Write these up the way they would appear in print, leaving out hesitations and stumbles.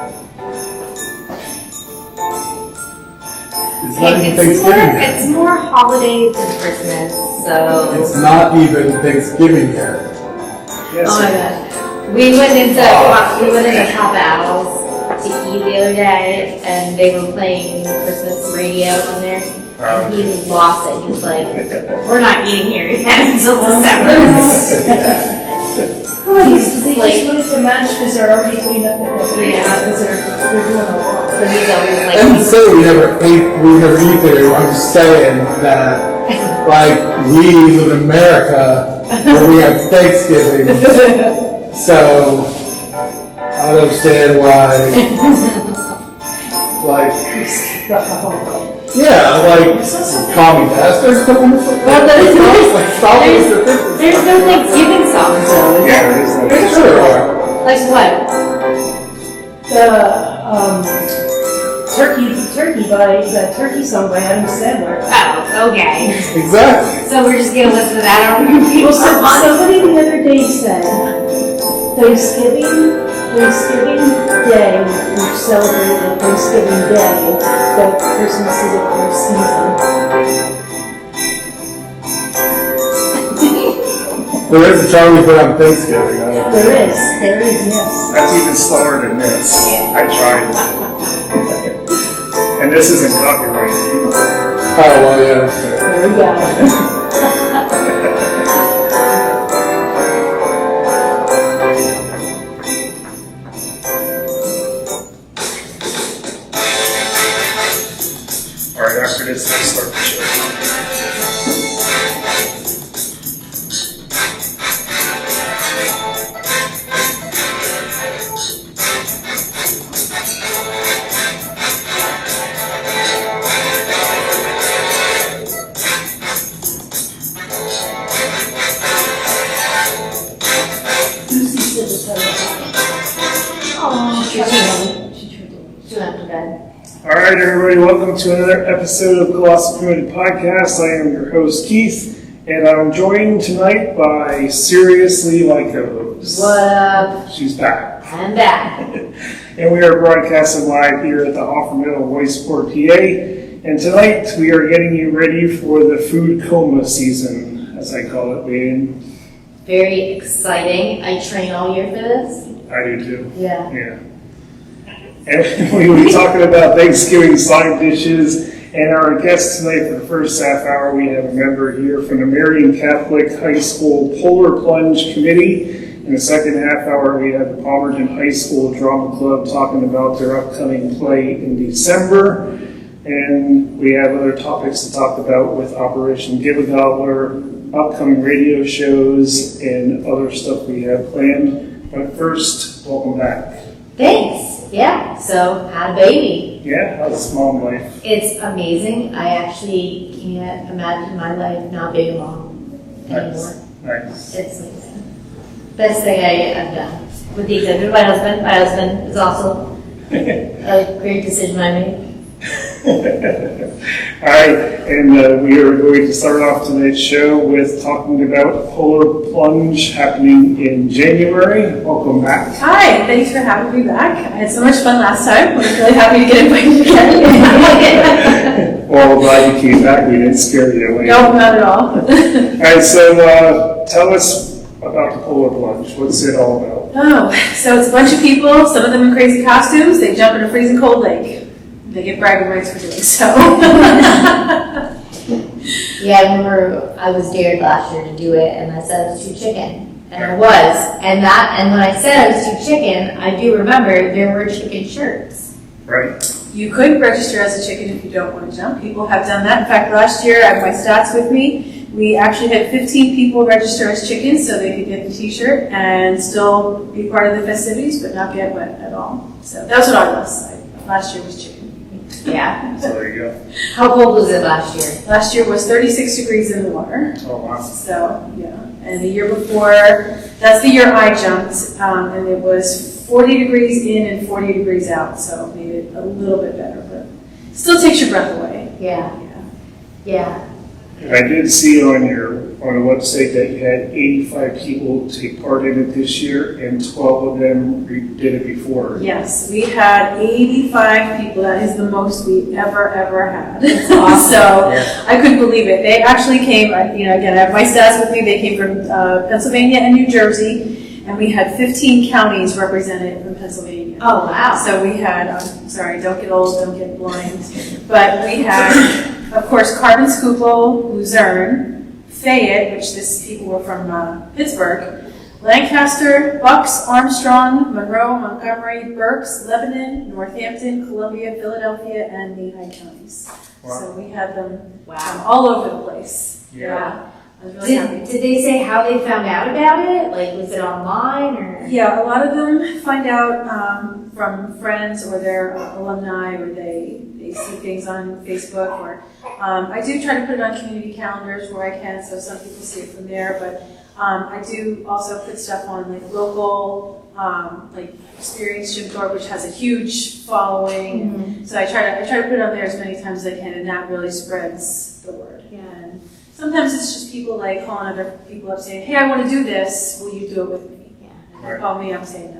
It's not even Thanksgiving yet. It's more holidays than Christmas, so. It's not even Thanksgiving yet. Yes, Oh my god. We went into Papa Al's to eat the other day, and they were playing Christmas radio on there. And he lost it. He was like, "We're not eating here again until December." Oh, they just wanted to match because they're already cleaned up because they're doing a lot. So he's always like, And so we never eat there. I'm just saying that, like, we live in America where we have Thanksgiving. So I don't understand why, like, yeah, like, call me bastard. well, there's no Thanksgiving songs though. Yeah, it is There sure are. Like what? The Turkey Turkey song by Adam Sandler. Oh, okay. Exactly. So we're just gonna listen to that on repeat Well, for months. somebody the other day said Thanksgiving Day, we celebrated Thanksgiving Day, but Christmas is the first season. There is a Charlie Brown Thanksgiving. There is, yes. That's even slower than this. I tried. And this isn't copyrighted. Oh, well, yeah. There we go. Alright, after this, let's start the show. Lucy said it's her. She went to bed. Alright, everybody, welcome to another episode of Colossal Primitive Podcast. I am your host, Keith, and I'm joined tonight by Seriously Like a Rose. What up? She's back. I'm back. And we are broadcasting live here at the Offer Middle Voiceport, PA. And tonight we are getting you ready for the food coma season, as I call it, man. Very exciting. I train all year for this. I do too. Yeah. Yeah. And we will be talking about Thanksgiving side dishes. And our guest tonight for the first half hour, we have a member here from the Marian Catholic High School Polar Plunge Committee. In the second half hour, we have the Palmerton High School Drama Club talking about their upcoming play in December. And we have other topics to talk about with Operation Give a Gobbler, upcoming radio shows, and other stuff we have planned. But first, welcome back. Thanks. Yeah. So, had a baby. Yeah, how's mom life? It's amazing. I actually can't imagine my life not being a mom anymore. Nice. It's amazing. Best thing I've done. With the exception of my husband. My husband is also a great decision I made. Alright, and we are going to start off tonight's show with talking about Polar Plunge happening in January. Welcome back. Hi, thanks for having me back. I had so much fun last time. I was really happy to get invited again. Well, glad you came back. We didn't scare you away. No, not at all. Alright, so tell us about the Polar Plunge. What's it all about? Oh, so it's a bunch of people, some of them in crazy costumes. They jump in a freezing cold lake. They get bragging rights for doing so. Yeah, I remember I was dared last year to do it, and I said I was too chicken. And I was. And when I said I was too chicken, I do remember there were chicken shirts. Right. You could register as a chicken if you don't want to jump. People have done that. In fact, last year, I have my stats with me. We actually had 15 people register as chickens so they could get the t-shirt and still be part of the festivities, but not get wet at all. So that's what I was. Last year was chicken. Yeah. So there you go. How cold was it last year? Last year was 36 degrees in the water. Oh, wow. So, yeah. And the year before, that's the year I jumped, and it was 40 degrees in and 40 degrees out, so it made it a little bit better, but still takes your breath away. Yeah. Yeah. And I did see on the website that you had 85 people take part in it this year, and 12 of them did it before. Yes, we had 85 people. That is the most we ever had. awesome. So Yeah. I couldn't believe it. They actually came, again, I have my stats with me. They came from Pennsylvania and New Jersey, and we had 15 counties represented from Pennsylvania. Oh, wow. So we had, sorry, don't get old, don't get blind, but we had, of course, Carbon Schuylkill, Luzerne, Fayette, which people were from Pittsburgh, Lancaster, Bucks, Armstrong, Monroe, Montgomery, Berks, Lebanon, Northampton, Columbia, Philadelphia, and Lehigh counties. Wow. So we had them Wow. all over the place. Yeah. I was really happy. Did they say how they found out about it? Like, was it online or? Yeah, a lot of them find out from friends or their alumni, or they see things on Facebook, or I do try to put it on community calendars where I can, so some people see it from there, but I do also put stuff on like local, like Experience Jim Thorpe, which has a huge following. Mhm. So I try to put it on there as many times as I can, and that really spreads the word. Yeah. And sometimes it's just people like calling other people up saying, hey, I want to do this, will you do it with me? Yeah. And they call me, I'm saying no.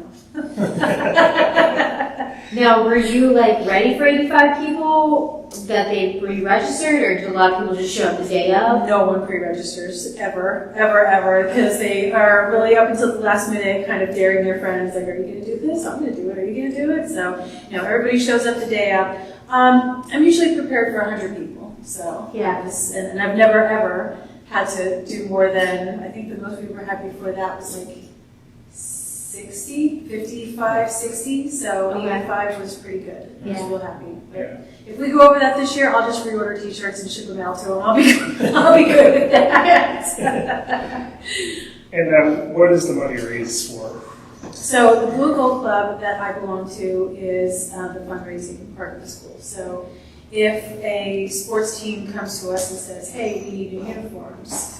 Now, were you like ready for 85 people that they pre-registered, or did a lot of people just show up the day of? No one pre-registers ever, because they are really up until the last minute kind of daring their friends, like, are you going to do this? I'm going to do it. Are you going to do it? So, everybody shows up the day of. I'm usually prepared for 100 people. So, Yeah. and I've never ever had to do more than, I think the most we were happy for that was like 60, 55, 60. So Okay. 85 was pretty good. I was Yeah. real happy. But Yeah. if we go over that this year, I'll just reorder t-shirts and ship them out to them. I'll be good with that. And what is the money raised for? So the Blue Gold Club that I belong to is the fundraising part of the school. So if a sports team comes to us and says, hey, we need new uniforms,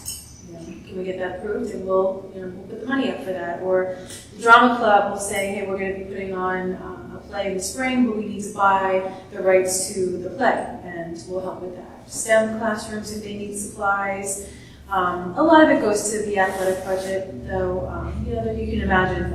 can we get that approved? And we'll put the money up for that. Or the drama club will say, hey, we're going to be putting on a play in the spring, but we need to buy the rights to the play, and we'll help with that. STEM classrooms if they need supplies. A lot of it goes to the athletic budget, though. You can imagine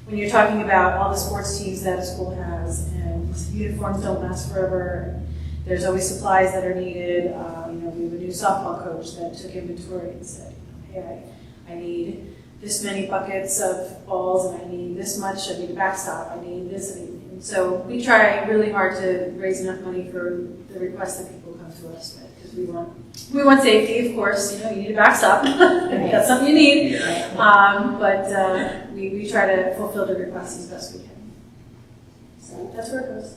when you're talking about all the sports teams that a school has, and uniforms don't last forever. There's always supplies that are needed. We have a new softball coach that took inventory and said, hey, I need this many buckets of balls, and I need this much. I need a backstop. I need this. And so we try really hard to raise enough money for the requests that people come to us with, because we want safety, of course. You need a backstop. That's something you need. But we try to fulfill the requests as best we can. So that's where it goes.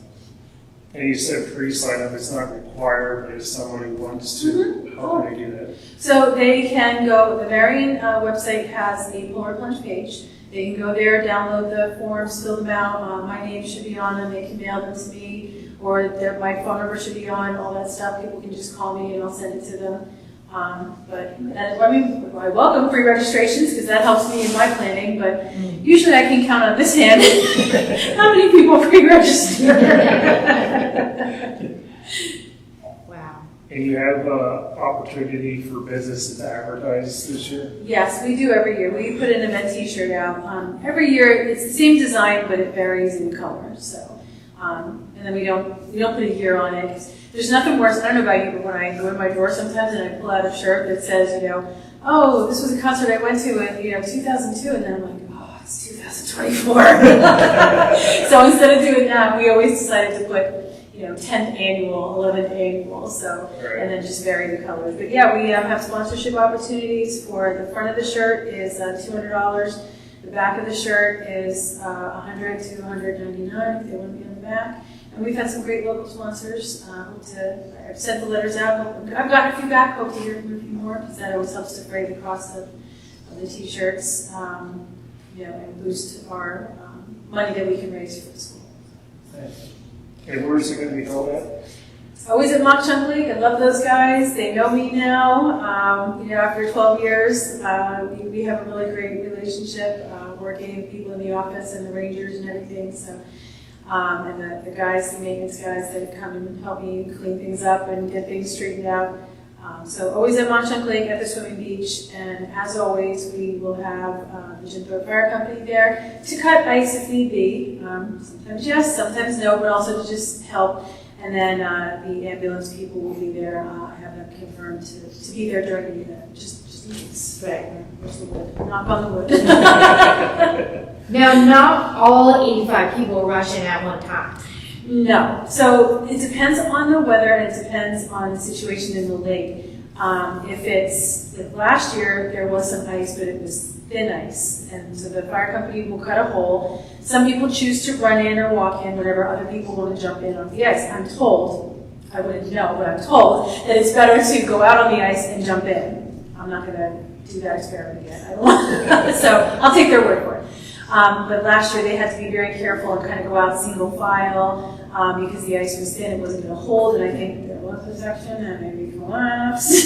And you said pre-sign up, it's not required, but if somebody wants to, how can they do that? So they can go, the Marian website has a Plunge page. They can go there, download the forms, fill them out. My name should be on them. They can mail them to me, or my phone number should be on, all that stuff. People can just call me and I'll send it to them. I welcome pre-registrations because that helps me in my planning, but usually I can count on this hand how many people pre-register. Wow. And you have opportunity for businesses to advertise this year? Yes, we do every year. We put an event t-shirt out. Every year it's the same design, but it varies in color. So, and then we don't put a year on it. There's nothing worse, I don't know about you, but when I go in my drawer sometimes and I pull out a shirt that says, oh, this was a concert I went to in 2002, and then I'm like, oh, it's 2024. So instead of doing that, we always decided to put 10th annual, 11th annual, so, and then just vary the colors. But yeah, we have sponsorship opportunities. For the front of the shirt is $200. The back of the shirt is $100 to $199 if they want to be on the back. And we've had some great local sponsors. I've sent the letters out. I've gotten a few back. Hope to hear from a few more, because that always helps defray the cost of the t-shirts, and boost our money that we can raise for the school. And where is it going to be held at? Always at Mock Chunk League. I love those guys. They know me now. After 12 years, we have a really great relationship, working with people in the office and the Rangers and everything. So. And the guys, the maintenance guys that come and help me clean things up and get things straightened out. So always at Monchunk Lake at the swimming beach, and as always, we will have the Gentler Fire Company there to cut ice if need be. Sometimes yes, sometimes no, but also to just help. And then the ambulance people will be there. I have them confirmed to be there during the event. Just in case. Right. Where's the wood? Knock on the wood. Now, not all 85 people rush in at one time. No. So it depends on the weather and it depends on the situation in the lake. If last year there was some ice, but it was thin ice, and so the fire company will cut a hole. Some people choose to run in or walk in, whatever. Other people want to jump in on the ice. I'm told, I wouldn't know, but I'm told that it's better to go out on the ice and jump in. I'm not going to do that experiment again. I don't want so I'll take their word for it. But last year they had to be very careful and kind of go out single file because the ice was thin. It wasn't going to hold, and I think there was a section that maybe collapsed.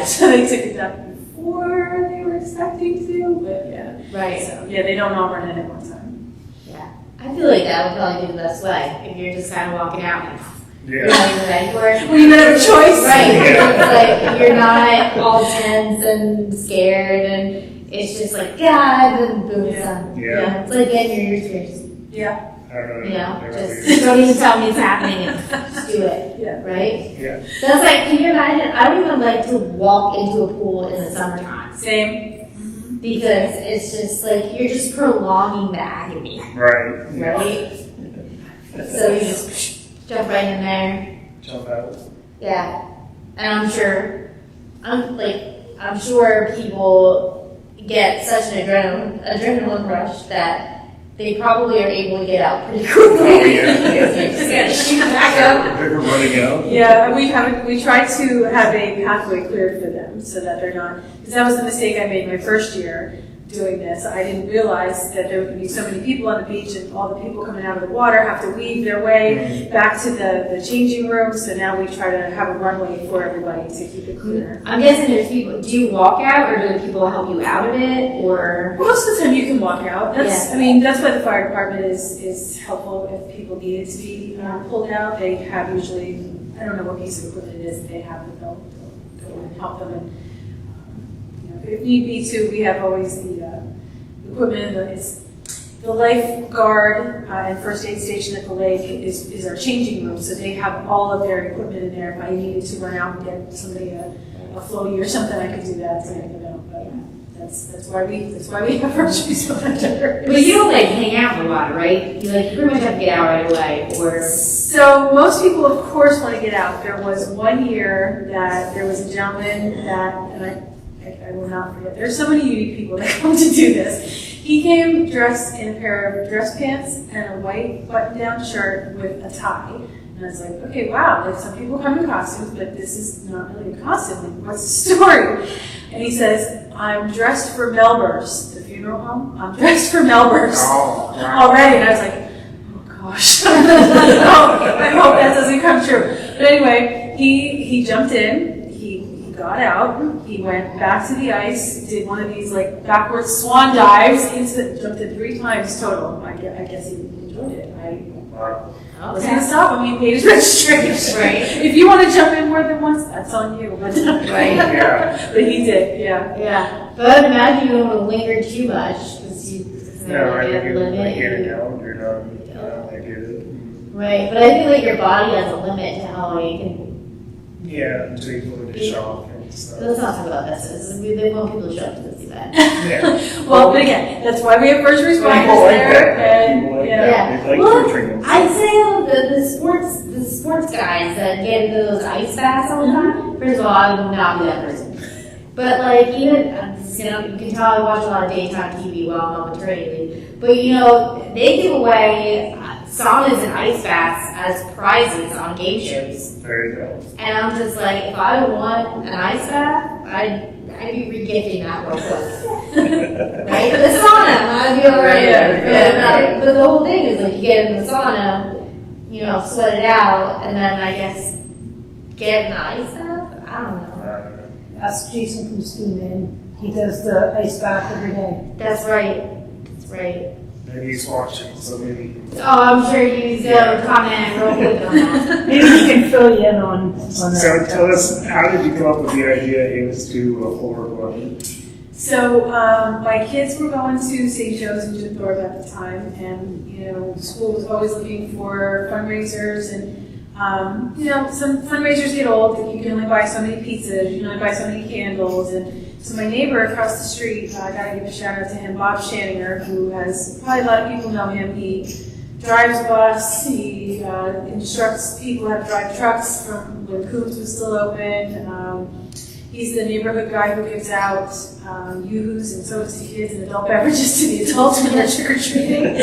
So they took it down before they were expecting to. But yeah, Right. So yeah, they don't all run in at one time. Yeah. I feel like that would probably be the best way if you're just kind of walking out and you're Yeah. not even ready for it. Well, you better have a choice. Right. It's like you're not all tense and scared, and it's just like, God, and boom, it's done. Yeah. It's like getting your ears pierced. Yeah. I don't know. You know, They're just don't even tell me it's happening and just do it. Yeah. Right? Yeah. That's like, can you imagine? I don't even like to walk into a pool in the summertime Same. because it's just like you're just prolonging the agony, Right. Yeah. right? So you just jump right in there. Jump out. Yeah, and I'm sure people get such an adrenaline rush that they probably are able to get out pretty quickly. Oh, yeah. You're just gonna shoot back up. They're running out. Yeah, we try to have a pathway cleared for them so that they're not, because that was the mistake I made my first year doing this. I didn't realize that there would be so many people on the beach and all the people coming out of the water have to weave their way back to the changing room. So now we try to have a runway for everybody to keep it clear. I'm guessing there's people, do you walk out or do people help you out of it or? Most of the time you can walk out. That's, Yeah. I mean, that's why the fire department is helpful if people need it to be pulled out. They have usually, I don't know what piece of equipment it is that they have, but they'll go and help them. And, if need be too, we have always the equipment. It's the lifeguard and first aid station at the lake is our changing room, so they have all of their equipment in there. If I needed to run out and get somebody a floaty or something, I could do that to get them out. But that's why we have first responder. But you don't like hang out in the water, right? You pretty much have to get out right away or. So most people, of course, want to get out. There was one year that there was a gentleman that, and I will not forget. There's so many unique people that come to do this. He came dressed in a pair of dress pants and a white button-down shirt with a tie. And I was like, okay, wow, like some people come in costumes, but this is not really a costume. Like, what's the story? And he says, I'm dressed for Melbur's, the funeral home. I'm dressed for Melbur's already. And I was like, oh gosh. I hope that doesn't come true. But anyway, he jumped in. Got out, he went back to the ice, did one of these like backwards swan dives, jumped in 3 times total. I guess he enjoyed it. I was gonna stop him, he paid his registration. Right. If you want to jump in more than once, that's on you. But Right. Yeah. But he did, yeah. Yeah. But imagine you don't want to linger too much because you No, I have think a limit. you get it out. You're not. I get it. Right. But I feel like your body has a limit to how you can. Yeah, until you go into shock and stuff. Let's not talk about this. They want people to show up to this event. Yeah. Well, but again, that's why we have first People responders like there. that. And People like yeah. that. They like Well, torturing them. I'd say the sports guys that get into those ice baths all the time. First of all, I would not be that person. But like even you can tell I watch a lot of daytime TV while I'm on maternity leave. But they give away saunas and ice baths as prizes on game shows. There you go. And I'm just like, if I want an ice bath, I'd be regifting that real quick. Right? The sauna, I'd be alright. Yeah. But the whole thing is like you get in the sauna, sweat it out, and then I guess get an ice bath? I don't know. Ask Jason from Steam In. He does the ice bath every day. That's right. That's right. And he's watching, so maybe. Oh, I'm sure you will comment real quick on that. Maybe he can fill you in on So that. tell us, how did you come up with the idea is to do a polar plunge? So my kids were going to St. Joe's in Jim Thorpe at the time, and school was always looking for fundraisers, and some fundraisers get old. You can only buy so many pizzas, you can only buy so many candles, and so my neighbor across the street, I gotta give a shout out to him, Bob Shanninger, who has probably a lot of people know him. He drives bus, he instructs people how to drive trucks from when Coombs was still open. He's the neighborhood guy who gives out yoo-hoos and sodas to kids and adult beverages to the adults when they're trick-or-treating.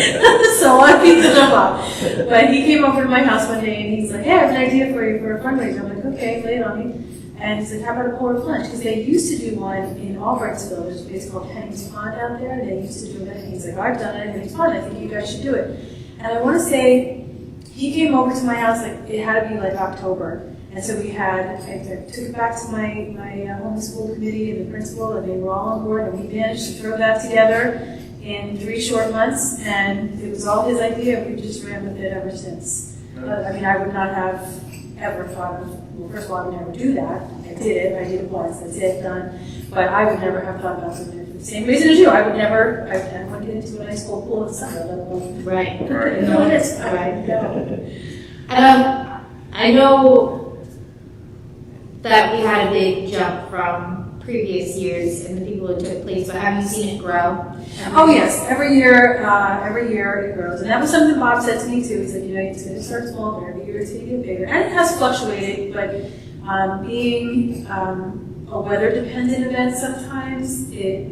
So I beat them up. But he came over to my house one day and he's like, hey, I have an idea for you for a fundraiser. I'm like, okay, lay it on me. And he's like, how about a polar plunge? Because they used to do one in Albrightsville. There's a place called Henny's Pond out there. They used to do it. And he's like, I've done it at Henny's Pond. I think you guys should do it. And I want to say he came over to my house, like it had to be like October. And so I took it back to my homeschool committee and the principal, and they were all on board, and we managed to throw that together in 3 short months, and it was all his idea. We just ran with it ever since. I would not have ever thought of, well, first of all, I would never do that. I did it once, that's it, done. But I would never have thought about doing it for the same reason as you. I wouldn't get into an ice cold pool in the summer, let alone. Right. No, it is. Right. I know that we had a big jump from previous years and the people who took place, but have you seen it grow? Oh yes, every year it grows, and that was something Bob said to me too. He said, it's going to start small, but every year it's going to get bigger, and it has fluctuated. But being a weather-dependent event, sometimes it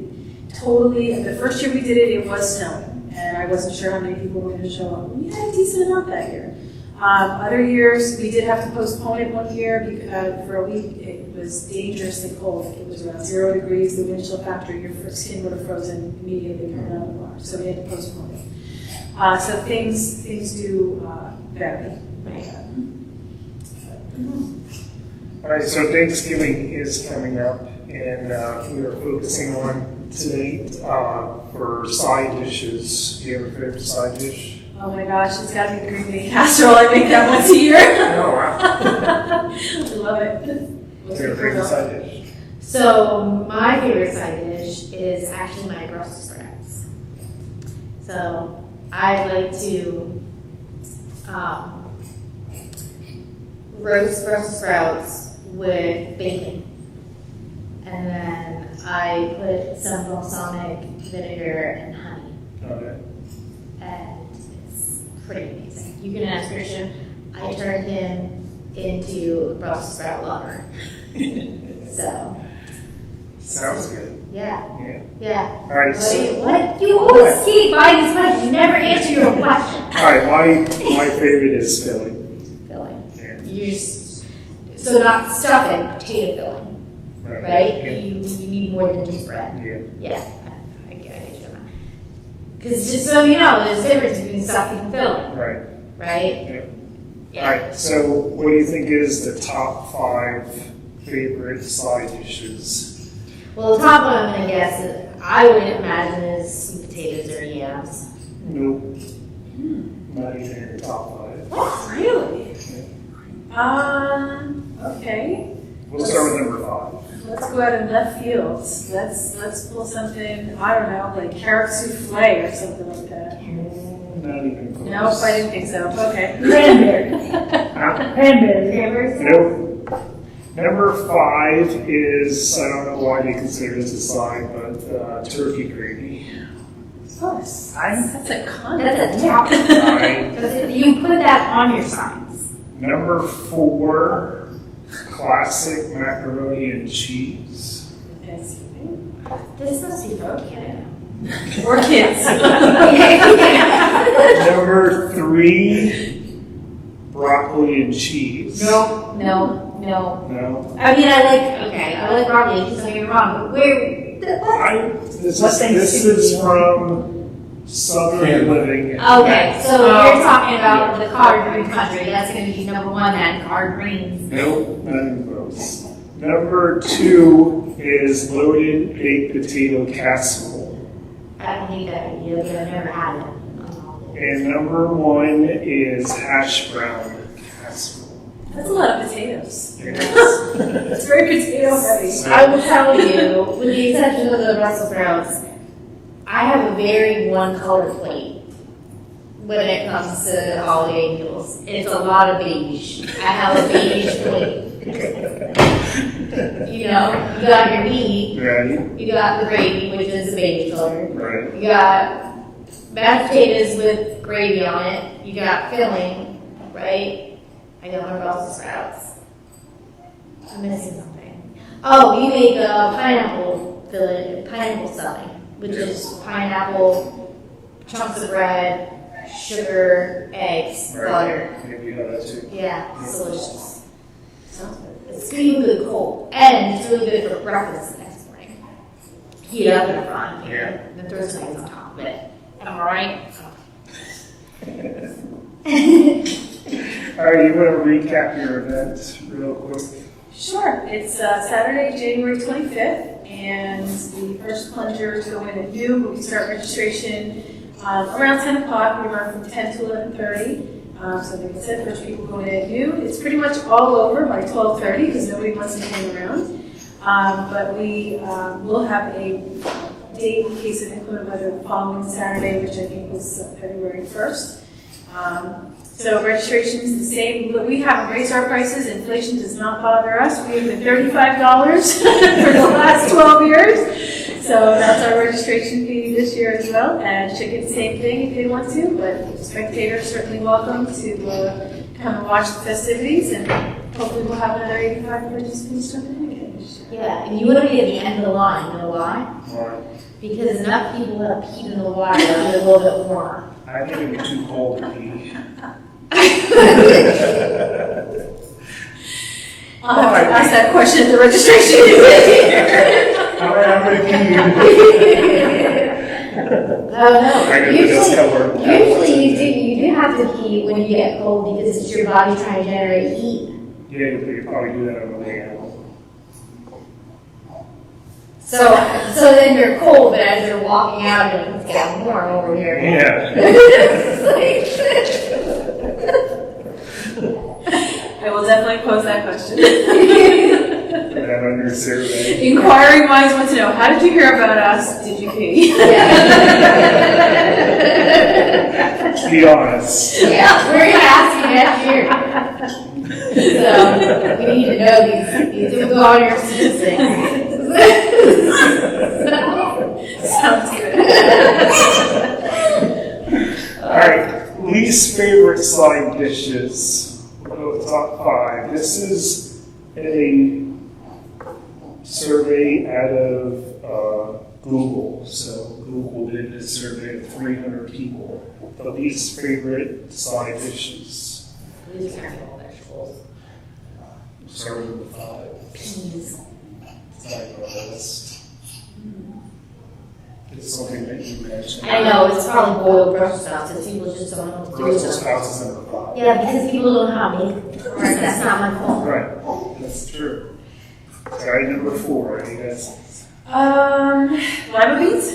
totally. The first year we did it, it was snowing, and I wasn't sure how many people were going to show up. We had a decent amount that year. Other years, we did have to postpone it one year because for a week it was dangerously cold. It was around 0 degrees, the wind chill factor, your skin would have frozen immediately coming out of the bar. So we had to postpone it. So things do vary. All right, so Thanksgiving is coming up, and we are focusing on tonight for side dishes. Do you have a favorite side dish? Oh my gosh, it's got to be the green bean casserole. I make that once a year. Oh, wow. I love it. What's your favorite side dish? So my favorite side dish is actually my Brussels sprouts. So I like to roast Brussels sprouts with bacon. And then I put some balsamic vinegar and honey. Okay. And it's pretty amazing. You can ask Christian. I turned him into a Brussels sprout lover. So. Sounds good. Yeah. Yeah. All right. What? You always keep buying these questions. You never answer your own question. All right. My favorite is filling. Filling. Yeah. You just so not stuffing, potato filling, right? Yeah. You need more than just bread. Yeah. I get you. Because just so you know, there's a difference between stuffing and filling. Right. Right. Yeah. All right. So, what do you think is the top 5 favorite side dishes? Well, the top one I'm going to guess is, I would imagine is sweet potatoes or yams. Nope. Not even in the top 5. Really? Okay. We'll start with number 5. Let's go out in left field. Let's pull something, I don't know, like carrot souffle or something like that. Not even close. Nope, I didn't think so. Okay. Cranberry. Cranberry. Nope. Number 5 is, I don't know why they consider this a side, but turkey gravy. Oh, that's a condiment. That's a top. Right. You put that on your sides. Number 4, classic macaroni and cheese. This must be for kids. Or kids. Number 3, broccoli and cheese. No. No? I mean, I like broccoli, just don't get me wrong, but This is from Southern Living. okay, so you're talking about the collard green country, that's going to be number 1 then, collard greens. Nope, not even close. Number 2 is loaded baked potato casserole. I don't think that idea, but I've never had it. And number 1 is hash brown casserole. That's a lot of potatoes. Yes. It's very potato heavy. I will tell you, with the exception of the Brussels sprouts, I have a very one-color plate when it comes to holiday meals. It's a lot of beige. I have a beige plate. You know, you got your meat, Right? you got the gravy, which is a beige color. Right. You got mashed potatoes with gravy on it. You got filling, right? I got my Brussels sprouts. I'm missing something. Oh, you make a pineapple filling, pineapple stuffing, which is pineapple, chunks of bread, sugar, eggs, butter. Maybe you have that too. Yeah, it's delicious. Sounds good. It's really good cold, and it's really good for breakfast the next morning. Heat up in the front, Yeah. then throw some eggs on top of it. Am I right? All right, you want to recap your event real quick? Sure. It's Saturday, January 25th, and the first plungers go in at noon, but we start registration around 10 o'clock. We run from 10 to 11:30. So like I said, first people go in at noon. It's pretty much all over by 12:30 because nobody wants to hang around. But we will have a date in case of inclement weather the following Saturday, which I think was February 1st. So registration is the same, but we haven't raised our prices. Inflation does not bother us. We've been $35 for the last 12 years. So that's our registration fee this year as well. And chicken, same thing if they want to, but spectators certainly welcome to come and watch the festivities. And hopefully we'll have another 85 participants jumping in again this year. Yeah, and you want to be at the end of the line. You know why? Or Because enough people have peed in the water to be a little bit warmer. I think it'd be too cold to pee. I'll have to ask that question at the registration. All right, I'm going to pee. Oh no. I know this cover. Usually you do have to pee when you get cold because it's your body trying to generate heat. Yeah, you could probably do that on the way out. So then you're cold, but as you're walking out, it's getting warm over here. Yeah. I will definitely pose that question. Put that on your survey. Inquiring minds want to know, how did you hear about us? Did you pee? Be honest. Yeah, we're gonna ask you next year. So we need to know these water statistics. Sounds good. All right, least favorite side dishes. We'll go with top 5. This is a survey out of Google. So Google did a survey of 300 people. The least favorite side dishes. We just can't all vegetables. Starting with 5. Peas. It's not on the list. It's something that you mentioned. I know, it's probably boiled Brussels sprouts, because people just don't know what to do with Brussels them. sprouts is number 5. Yeah, because people don't know how to make it. That's not my fault. Right, that's true. Sorry, number 4, any guesses? Lima beans?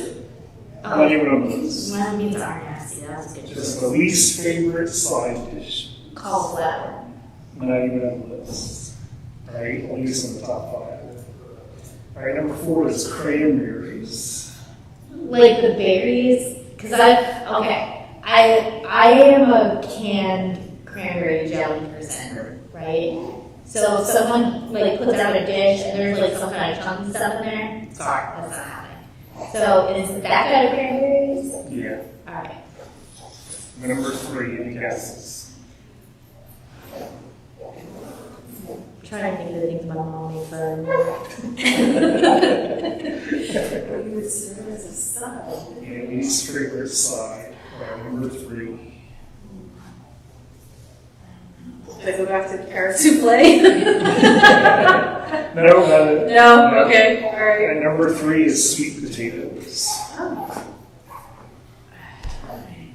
Not even on the list. Lima beans are nasty, that's good. Just the least favorite side dish. Cauliflower. Not even on the list. Right, at least in the top 5. All right, number 4 is cranberries. Like the berries, because I am a canned cranberry jelly person, right? So if someone like puts out a dish and there's like some kind of chunky stuff in there, sorry, that's not happening. So is that kind of cranberries? Yeah. All right. Number 3, any guesses? Trying to think of the things my mom makes for You would serve as a side. And least favorite side, number 3. Did I go back to carrot souffle? No, not it. No? Okay, all right. And number 3 is sweet potatoes. Oh.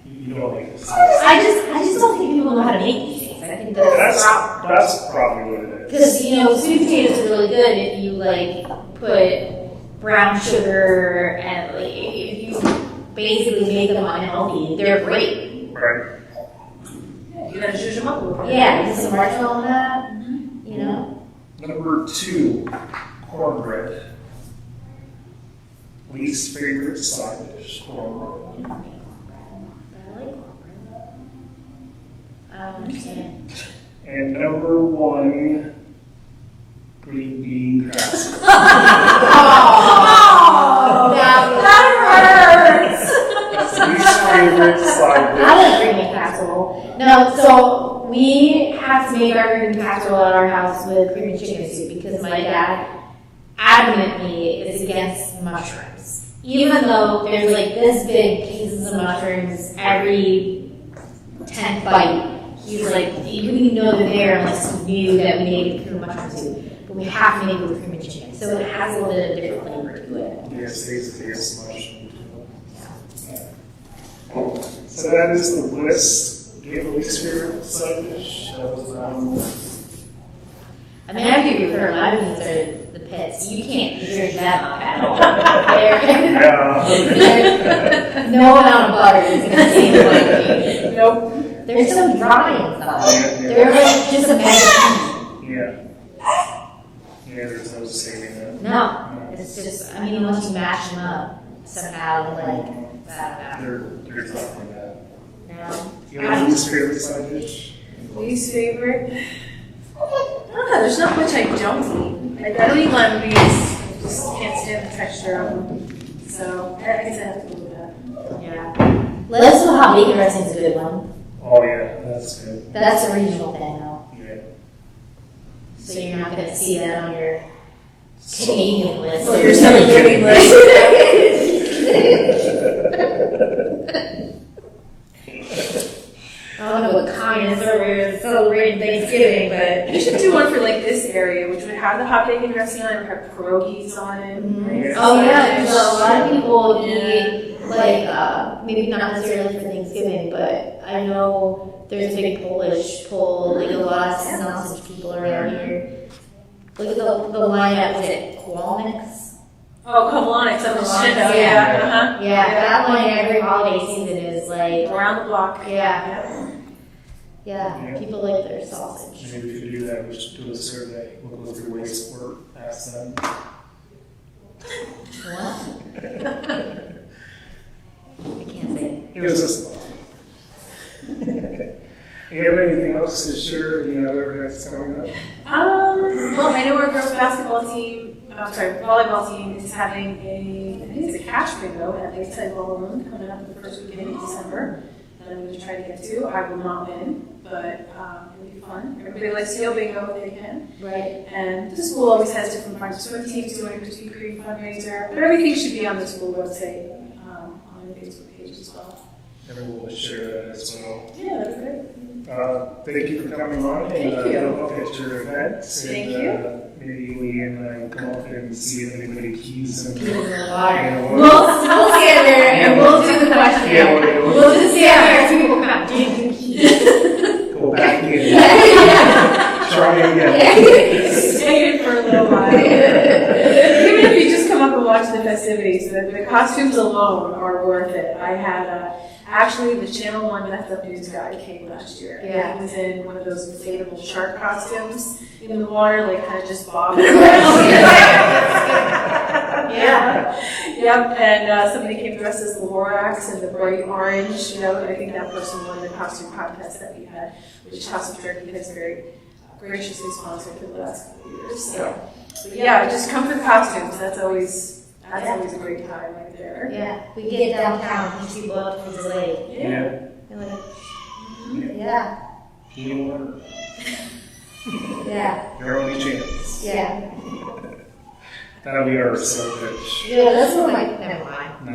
You don't like this. I just don't think people know how to make these things. I think That's probably what it is. because sweet potatoes are really good if you like put brown sugar and like if you basically make them unhealthy, they're great. Right. You gotta zhuzh them up a little bit. Yeah, just some marshmallow on that, you know? Number 2, cornbread. Least favorite side dish, cornbread. I like cornbread. And number 1, green bean casserole. That hurts! Least favorite side I dish. love green bean casserole. No, so we have to make our green bean casserole at our house with green chicken soup because my dad adamantly is against mushrooms. Even though there's like this big pieces of mushrooms every 10th bite, he's like, you wouldn't even know they're there unless you knew that we made it through mushroom soup. But we have to make it with cream and chicken, so it has a little bit of different flavor to it. Yes, there's mushroom. So that is the list. Do you have a least favorite side dish? I mean, I give you for my beans are the pits. You can't drink them up at all. Yeah. No amount of butter is going to taste like it. Nope. They're so dry and stuff. They're like just a bag of Yeah. Yeah, there's no saving it. No, it's just, I mean, unless you mash them up somehow, like that. They're tough on that. No. You have a least favorite side dish? Least favorite? I don't know, there's not much I don't eat. I don't eat lima beans, I just can't stand the texture of them. So, I guess I have to go with that. Yeah. Let us know how bacon dressing is a good one. Oh yeah, that's good. That's a regional thing, though. Yeah. So you're not going to see that on your Canadian list. Or your Sidegiving list. I don't know what communists are celebrating Thanksgiving, but You should do one for like this area, which would have the hot bacon dressing on it, would have pierogies on it. Right? oh yeah, because a lot of people eat like maybe not necessarily for Thanksgiving, but I know there's a big Polish pull, like a lot of sausage people around here. Look at the lineup, was it Qualniks? Oh, colonics up in Colonics, Chicago, yeah. yeah. Uh-huh. Yeah, that one every holiday season is like, Around the block. yeah, people like their sausage. Maybe if you do that, we should do a survey. We'll go through wastewater, ask them. What? I can't say. Give us a thought. You have anything else to share? Any other that's coming up? Well, I know our girls volleyball team is having I think it's a cash bingo at Lakeside Ballroom coming up the first weekend in December. That I'm going to try to get to. I will not win, but it'll be fun. Everybody likes to go bingo if they can. Right. And the school always has different funds. Swim teams doing a Krispy Kreme fundraiser, but everything should be on the school website on the Facebook page as well. And we'll share that as well. Yeah, that'd be great. Thank you for coming on. Thank you. Good luck at your event. Thank and, you. Maybe we can come up and see if anybody keys and We'll stand there and we'll do the question. Yeah, We'll just stand there and people come out, do you keys? go back in. Try again. Stay in for a little while. Even if you just come up and watch the festivities, the costumes alone are worth it. I had actually the Channel 1 Messed Up News guy came last year. Yeah. He was in one of those inflatable shark costumes in the water, like kind of just bobbing around. Yeah. Yep, and somebody came dressed as Lorax in the bright orange, and I think that person won the costume contest that we had, which House of Turkey has very graciously sponsored for the last couple of years. So, but yeah, just come for the costumes. That's always a great time right there. Yeah, we get downtown, we see people up towards the lake. Yeah. And like, yeah, Teamwork. yeah, Your only chance. yeah. That'll be our selfish. Yeah, that's what my, never mind. On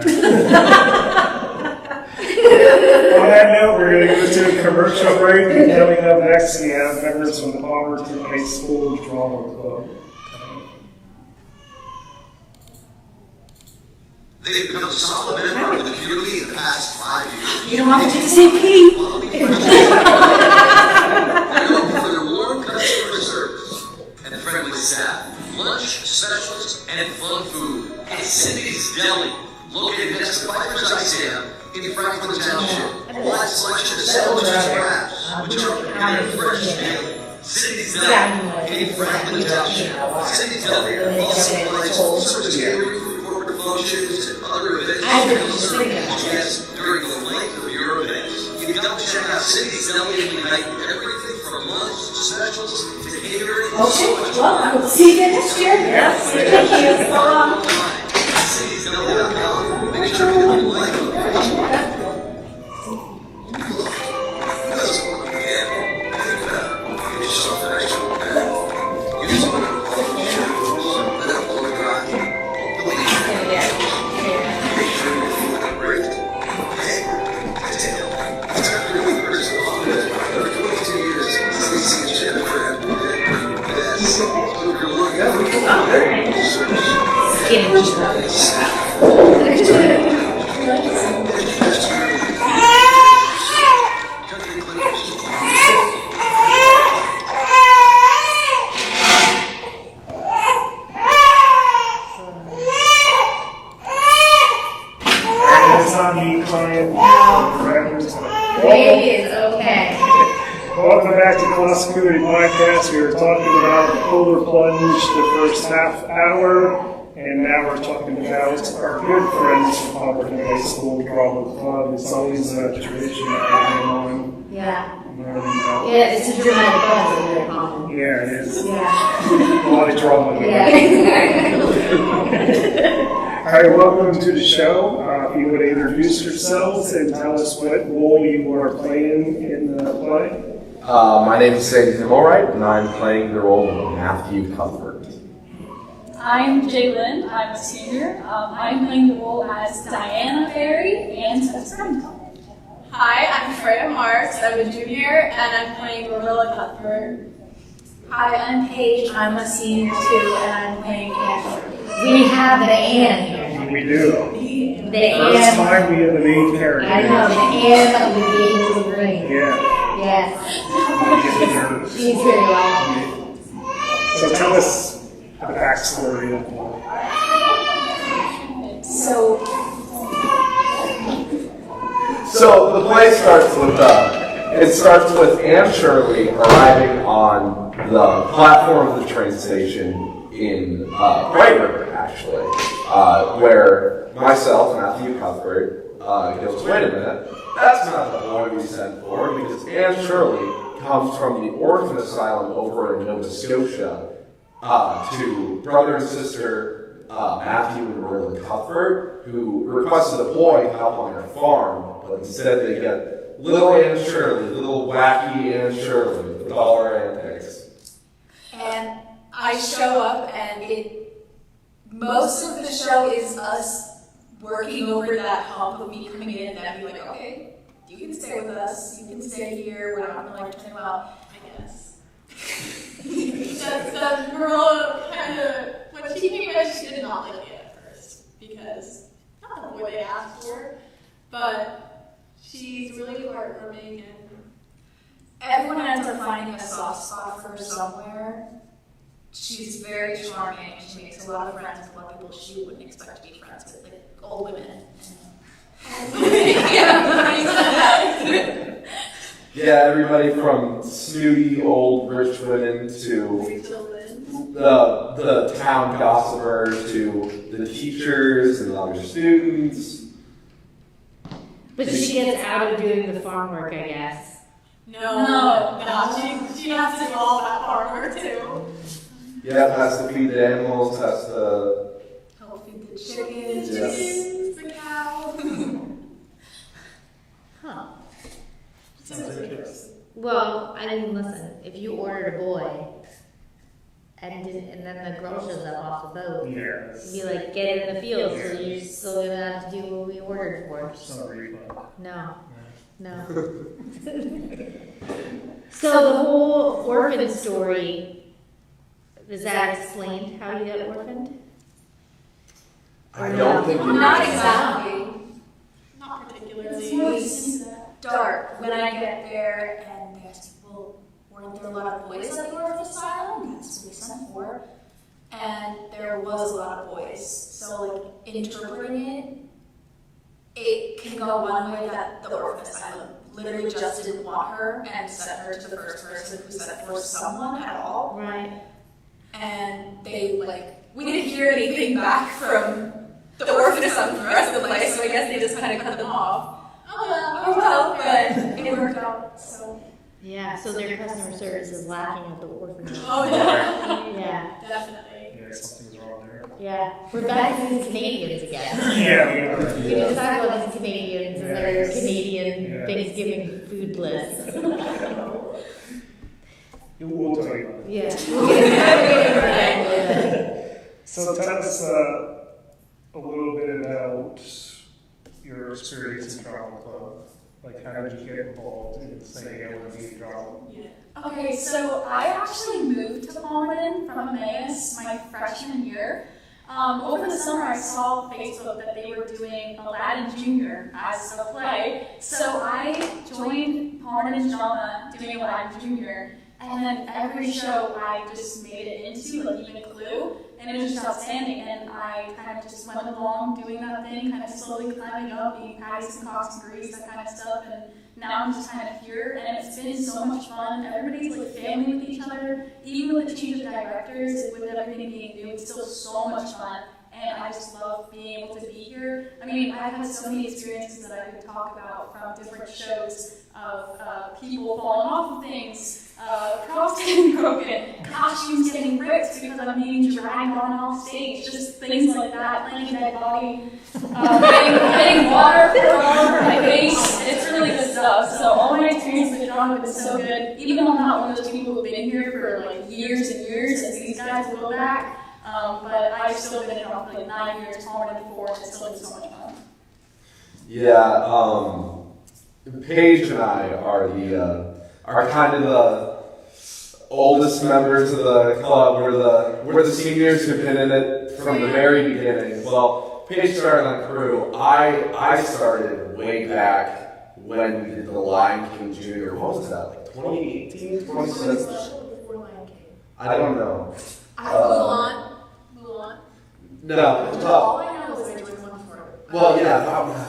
that note, we're going to go to a commercial break. And coming up next, we have members from the Palmerton High School Drama Club. They've become a solid member of the community in the past 5 years. You don't have to say Pete. They're known for their warm customer service and friendly staff, lunch specials, and fun food. It's Cindy's Deli, located next to Piper's Ice Dam in Franklin Township. Wide selection which are prepared fresh daily. City's Deli, in Franklin Township. City's Deli also provides full service catering for corporate functions and other events and serving guests during the length of your event. You've got to check out City's Deli and unite everything from lunch to specials to catering and so much more. Well, I will see you next year. Yes. Thank you. So long. CitiesDeli.com. Make sure you like it. Welcome back to Class Community Podcast. We were talking about the Polar Plunge the first half hour, and now we're talking about our good friends from Palmerton High School Gobbler Club. It's always a tradition to have them on. Yeah. Learn about. Yeah, it's a dramatic buzz in their common. Yeah, it is. Yeah. A lot of drama. Yeah. All right, welcome to the show. If you would introduce yourselves and tell us what role you are playing in the play. My name is Sidegiving, and I'm playing the role of Matthew Cuthbert. I'm Jalen. I'm a senior. I'm playing the role as Diana Berry and a friend. Hi, I'm Freya Marks. I'm a junior, and I'm playing Marilla Cuthbert. Hi, I'm Paige. I'm a senior too, and I'm playing Anne. We have the Anne here. We do. The First Anne. time we have the main character. I know, the Anne of the Gate of the Green. Yeah. Yes. She's very well. So tell us the backstory of So the play starts with Anne Shirley arriving on the platform of the train station in Bright River, actually, where myself, Matthew Cuthbert, goes, wait a minute, that's not the boy we sent for, because Anne Shirley comes from the orphan asylum over in Nova Scotia to brother and sister Matthew and Marilla Cuthbert, who requested a boy to help on their farm, but instead they get little Anne Shirley, little wacky Anne Shirley, with all her antics. And I show up, and most of the show is us working over that hump of me coming in and then being like, okay, you can stay with us, you can stay here, we're not going to turn you out, I guess. That's Marilla kind of, when she came in, she did not like it at first, because not the way they asked for, but she's really heartwarming, and everyone ends up finding a soft spot for her somewhere. She's very charming. She makes a lot of friends with a lot of people she wouldn't expect to be friends with, like old women. Yeah, everybody from snooty old rich women to the town gossiper to the teachers and other students. But she gets out of doing the farm work, I guess. No, she has to do all that hard work too. Yeah, has to feed the animals, has to... Help feed the chickens, Yes. the cow. Huh. Well, I mean, listen, if you ordered a boy and then the girl shows up off the boat, Yes. you'd be like, get in the field, so you're still gonna have to do what we ordered for. Sorry, No. So the whole orphan story, is that explained how you got orphaned? I don't think it Not is. exactly. Not It's particularly. really dark when I get there, and there's people, weren't there a lot of boys at the orphan asylum? That's what we sent for. And there was a lot of boys. So, like, interpreting it can go one way that the orphan asylum literally just didn't want her and sent her to the first person who sent for someone at all. Right. And they we didn't hear anything back from the orphanage on the rest of the place, so I guess they just kind of cut them off. Oh well, but it worked out, so. Yeah, so their customer service is lacking at the orphanage. Oh yeah. Yeah. Definitely. Yeah, something's wrong there. Yeah. We're back to these Canadians again. Yeah, We need to talk about these Canadians and their Canadian Thanksgiving food list. we'll tell you about it. Yeah. So tell us a little bit about your experience in drama club. Like, how did you get involved in saying I want to be a drama? Okay, so I actually moved to Palmerton from Emmaus my freshman year. Over the summer, I saw on Facebook that they were doing Aladdin Jr. as a play, so I joined Palmerton's drama doing Aladdin Jr. And then every show I just made it into, like even Clue, and it was just outstanding. And I kind of just went along doing that thing, kind of slowly climbing up, being patties and cocks and grease, that kind of stuff. And now I'm just kind of here, and it's been so much fun. Everybody's like family with each other, even with the change of directors, with everything being new, it's still so much fun. And I just love being able to be here. I mean, I've had so many experiences that I could talk about from different shows of people falling off of things, props getting broken, costumes getting ripped because I'm being dragged on off stage, just things like that, playing a dead body, getting water poured all over my face. It's really good stuff. So all my experience with drama have been so good. Even though I'm not one of those people who've been here for like years and years, as these guys will go back. But I've still been in it for like 9 years, Palmerton 4, and it's still been so much fun. Yeah, Paige and I are kind of the oldest members of the club. We're the seniors who've been in it from the very beginning. Well, Paige started on crew. I started way back when we did the Lion King Jr. What was that, like 2018, 2017? I don't know. Mulan. No. All I know is I joined one for it. Well, yeah,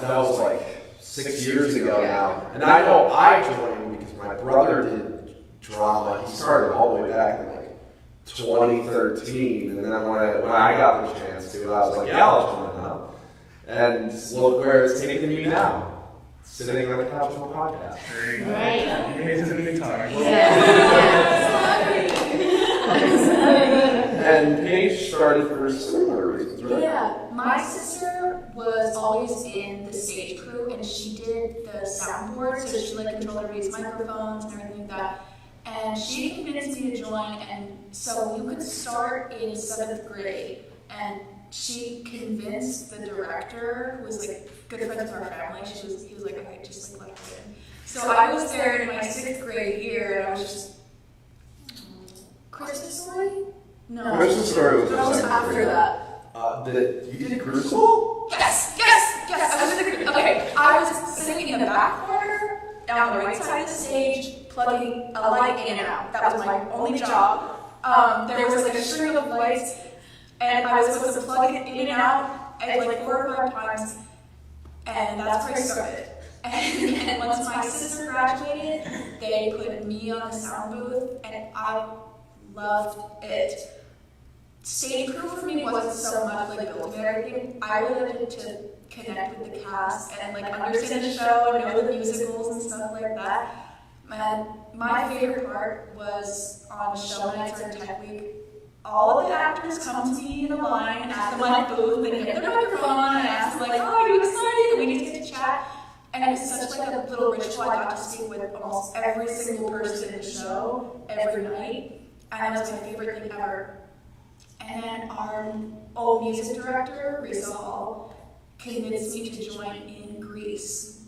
that was like 6 years ago now. And I know I joined because my brother did drama. He started all the way back in like 2013. And then when I got the chance to, I was like, yeah, I'll join up. And look where it's taking me now. Sitting on the couch of a podcast. Right. You made it to the big time. And Paige started for similar reasons, right? Yeah, my sister was always in the stage crew, and she did the soundboard, so she like controlled everybody's microphones and everything like that. And she convinced me to join, and so you could start in 7th grade, and she convinced the director, who was like good friends with our family. He was like, okay, just like let her in. So I was there in my 6th grade year, and I was just Christmas Story. No. Christmas Story was That was after that. You did Crucible? Yes. I was sitting in the back corner, down the right side of the stage, plugging a light in and out. That was my only job. There was like a string of lights, and I was supposed to plug it in and out like 4 or 5 times, and that's where I started. And once my sister graduated, they put me on the sound booth, and I loved it. Stage crew for me wasn't so much like building and everything. I wanted to connect with the cast and like understand the show, know the musicals and stuff like that. And my favorite part was on show nights or Tech Week. All of the actors come to me in a line at the mic booth and get their microphone and ask like, "Oh, are you excited? We need to get to chat." And it was such like a little ritual. I got to speak with almost every single person in the show every night, and it was my favorite thing ever. And then our old music director, Risa Hall, convinced me to join in Grease.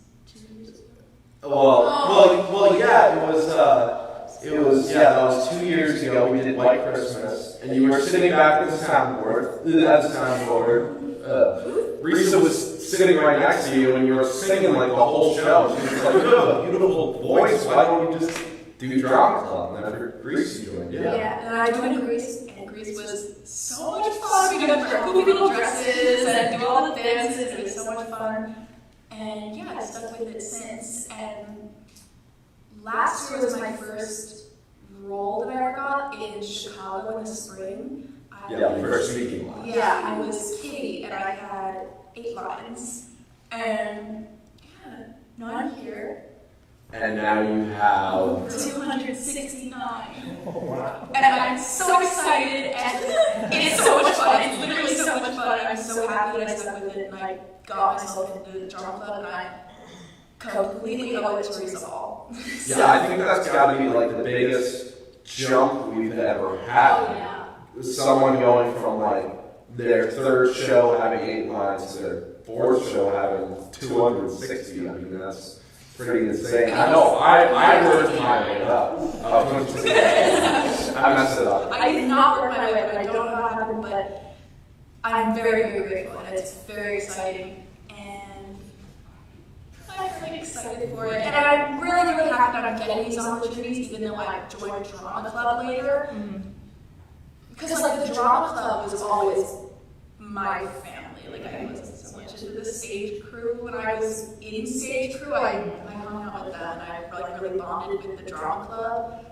Well, yeah, that was 2 years ago. We did White Christmas, and you were sitting back at the soundboard. Risa was sitting right next to you, and you were singing like the whole show. She was like, "You have a beautiful voice. Why don't you just do drama club?" And after Grease, you joined. Yeah, and I joined Grease, and Grease was so much fun. We got to wear little dresses and do all the dances. It was so much fun. And yeah, I stuck with it since. And last year was my first role that I ever got in Chicago in the spring. Yeah, the first speaking line. Yeah, I was Katie, and I had 8 lines. And yeah, now I'm here. And now you have 269. Oh, wow. And I'm so excited, and it's so much fun. It's literally so much fun. I'm so happy that I stuck with it, and I got myself into the drama club, and I completely owe it to Teresa Hall. Yeah, I think that's got to be like the biggest jump we've ever had. Oh, yeah. Someone going from like their 3rd show having 8 lines to their 4th show having 260. I mean, that's pretty insane. I know, I worked my way up. I messed it up. I did not work my way up, and I don't know how it happened, but I'm very, very grateful, and it's very exciting, and I'm really excited for it. And I'm really, really happy that I'm getting these opportunities, even though I joined drama club later. Because like the drama club was always my family. Like I was so much into the stage crew. When I was in stage crew, I hung out with them, and I like really bonded with the drama club.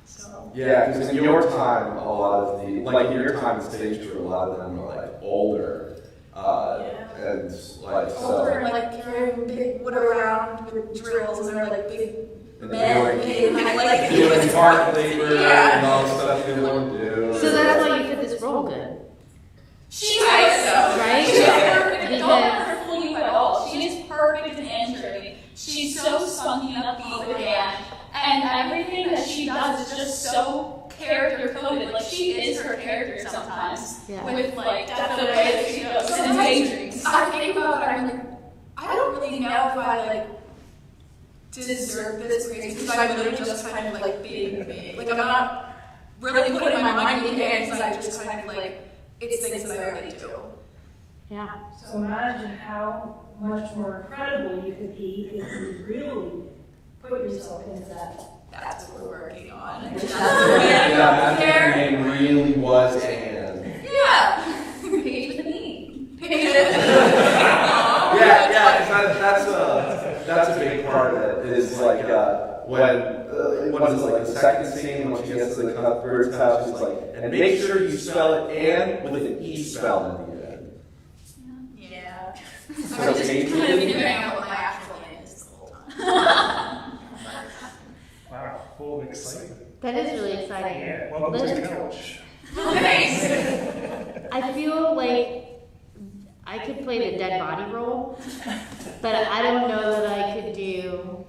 So Yeah, because in your time, a lot of the, like in your time in stage crew, a lot of them were like older. And like so. Older and like carrying big wood around with drills, and they're like big And men. And like doing part labor and all the stuff you don't do. So that's why you fit this role good. She's right, so. Right? She's perfect. Don't let her fool you at all. She is perfect in entry. She's so spunky and upbeat with Dan, and everything that she does is just so character coded. Like she is her character sometimes. Yeah. With like the way that she goes and daydreams. I think about it, I'm like, I don't really know if I like deserve this praise, because I'm literally just kind of like being me. Like I'm not really putting my mind in it, because I just kind of like, it's things that I already do. Yeah. So imagine how much more incredible you could be if you really put yourself into that. That's what we're working on. Yeah, that name really was Anne. Yeah. Page with me. That's a big part of it. Is like when what is it, like the second scene when she gets to the Cuthbert's house, she's like, and make sure you spell it Anne with an E spell in the end. Yeah. So I'm just maybe- kind of figuring out what my actual name is the whole time. Wow, full of excitement. That is really exciting. Yeah, welcome to the coach. Thanks. I feel like I could play the dead body role, but I don't know that I could do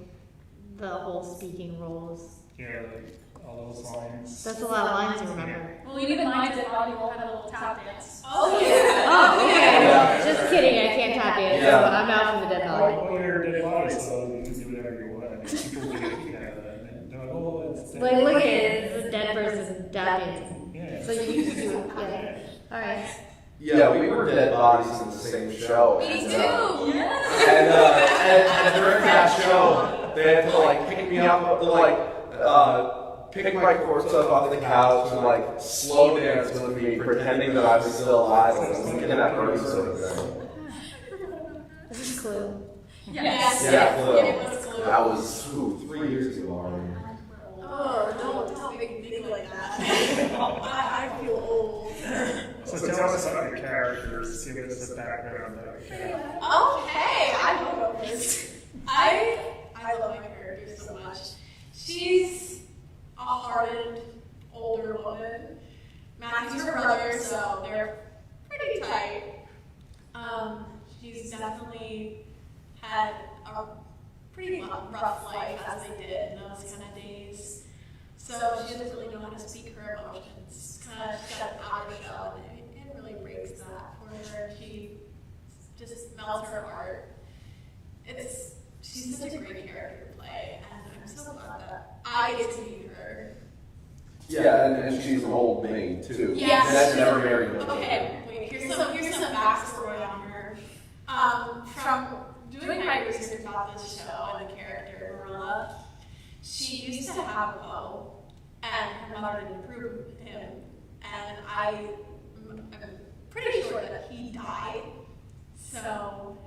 the whole speaking roles. Yeah, like all those lines. That's a lot of lines to remember. Well, even my dead body will have a little tap dance. Oh, yeah. Oh, okay. Yeah. Just kidding, I can't tap it, so Yeah. I'm out for the dead body. Well, you're a dead body, so you can do whatever you want. People will get a kick out of that. And they're like, oh, it's dead. Like, look at it, it's a dead person tap dancing. Yeah. So you just do it, yeah. Alright. Yeah, we were dead bodies in the same show. Me and, too. And during that show, they had to like pick me up, pick my corpse up off the couch and like slow dance with me, pretending that I was still alive. And I was thinking that Bernie sort of thing. This is Clue. Yes. Yeah, Clue. It was Clue. That was 3 years ago already. Oh, don't tell me like that. I feel old. So tell us about your characters. Give us the background of your character. Okay, I love this. I love my character so much. She's a hardened older woman. Matthew's her brother, so they're pretty tight. She's definitely had a pretty rough life as they did in those kind of days. So she doesn't really know how to speak her emotions. She's got an outer shell, and it really breaks that for her. She just melts her heart. She's such a great character to play, and I'm so glad that I get to meet her. Yeah, and she's an old maid too. Yes. And that's never married. Okay, wait, here's some backstory on her. From doing my research about this show and the character Marilla, she used to have a beau, and her mother didn't approve of him, and I'm pretty sure that he died. So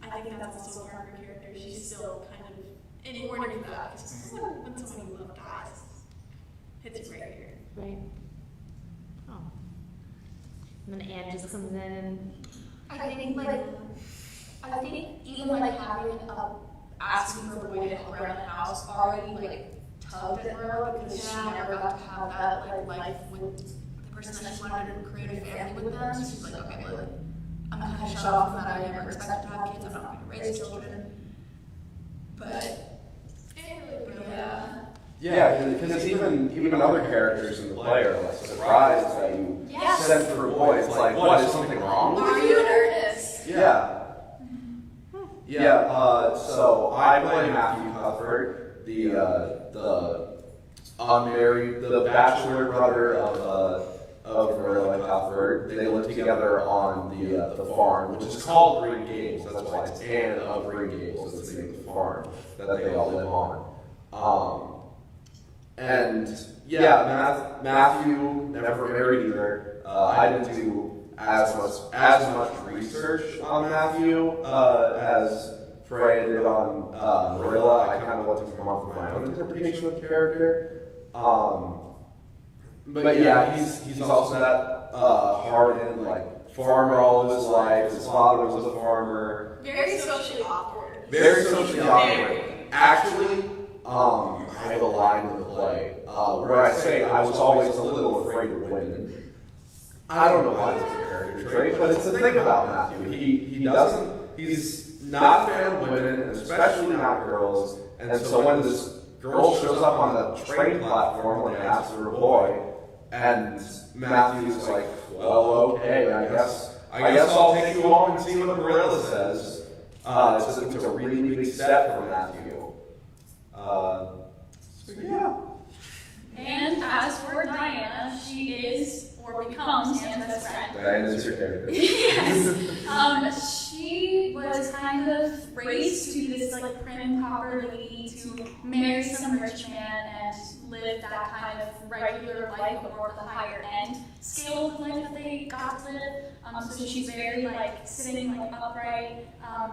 I think that's also part of her character. She's still kind of anywhere near that. It's just like when someone you love dies, hits you right here. Right. Oh. And then Anne just comes in and I think even like having asking for a boy to help around the house already like tugged at her because she never got to have that like life with the person that she wanted to create a family with them. So she's like, okay, look, I'm kind of shut off from that. I never expected to have kids. I'm not going to raise children. But yeah. Yeah, because even other characters in the play are like surprised that you sent for a boy. It's like, what, is something wrong? Are you an artist? Yeah. Yeah, so I play Matthew Cuthbert, the unmarried, the bachelor brother of Marilla Cuthbert. They live together on the farm, which is called Green Gables. That's why it's Anne of Green Gables. It's the name of the farm that they all live on. And yeah, Matthew never married either. I didn't do as much research on Matthew as Freya did on Marilla. I kind of wanted to come up with my own interpretation of the character. But yeah, he's also that hardened like farmer all his life. His father was a farmer. Very socially awkward. Very socially awkward. Actually, I have a line in the play where I say I was always a little afraid of women. I don't know why it's a character trait, but it's the thing about Matthew. He's not a fan of women, and especially not girls. And so when this girl shows up on the train platform, like asks for a boy, and Matthew's like, well, okay, I guess I'll take you home and see what Marilla says. It's a really big step for Matthew. So yeah. And as for Diana, she is or becomes Anne's best friend. Diana is your character. Yes. She was kind of raised to be this like prim pauper lady to marry some rich man and live that kind of regular life, but more of the higher end scale of life that they got to live. So she's very like sitting like upright,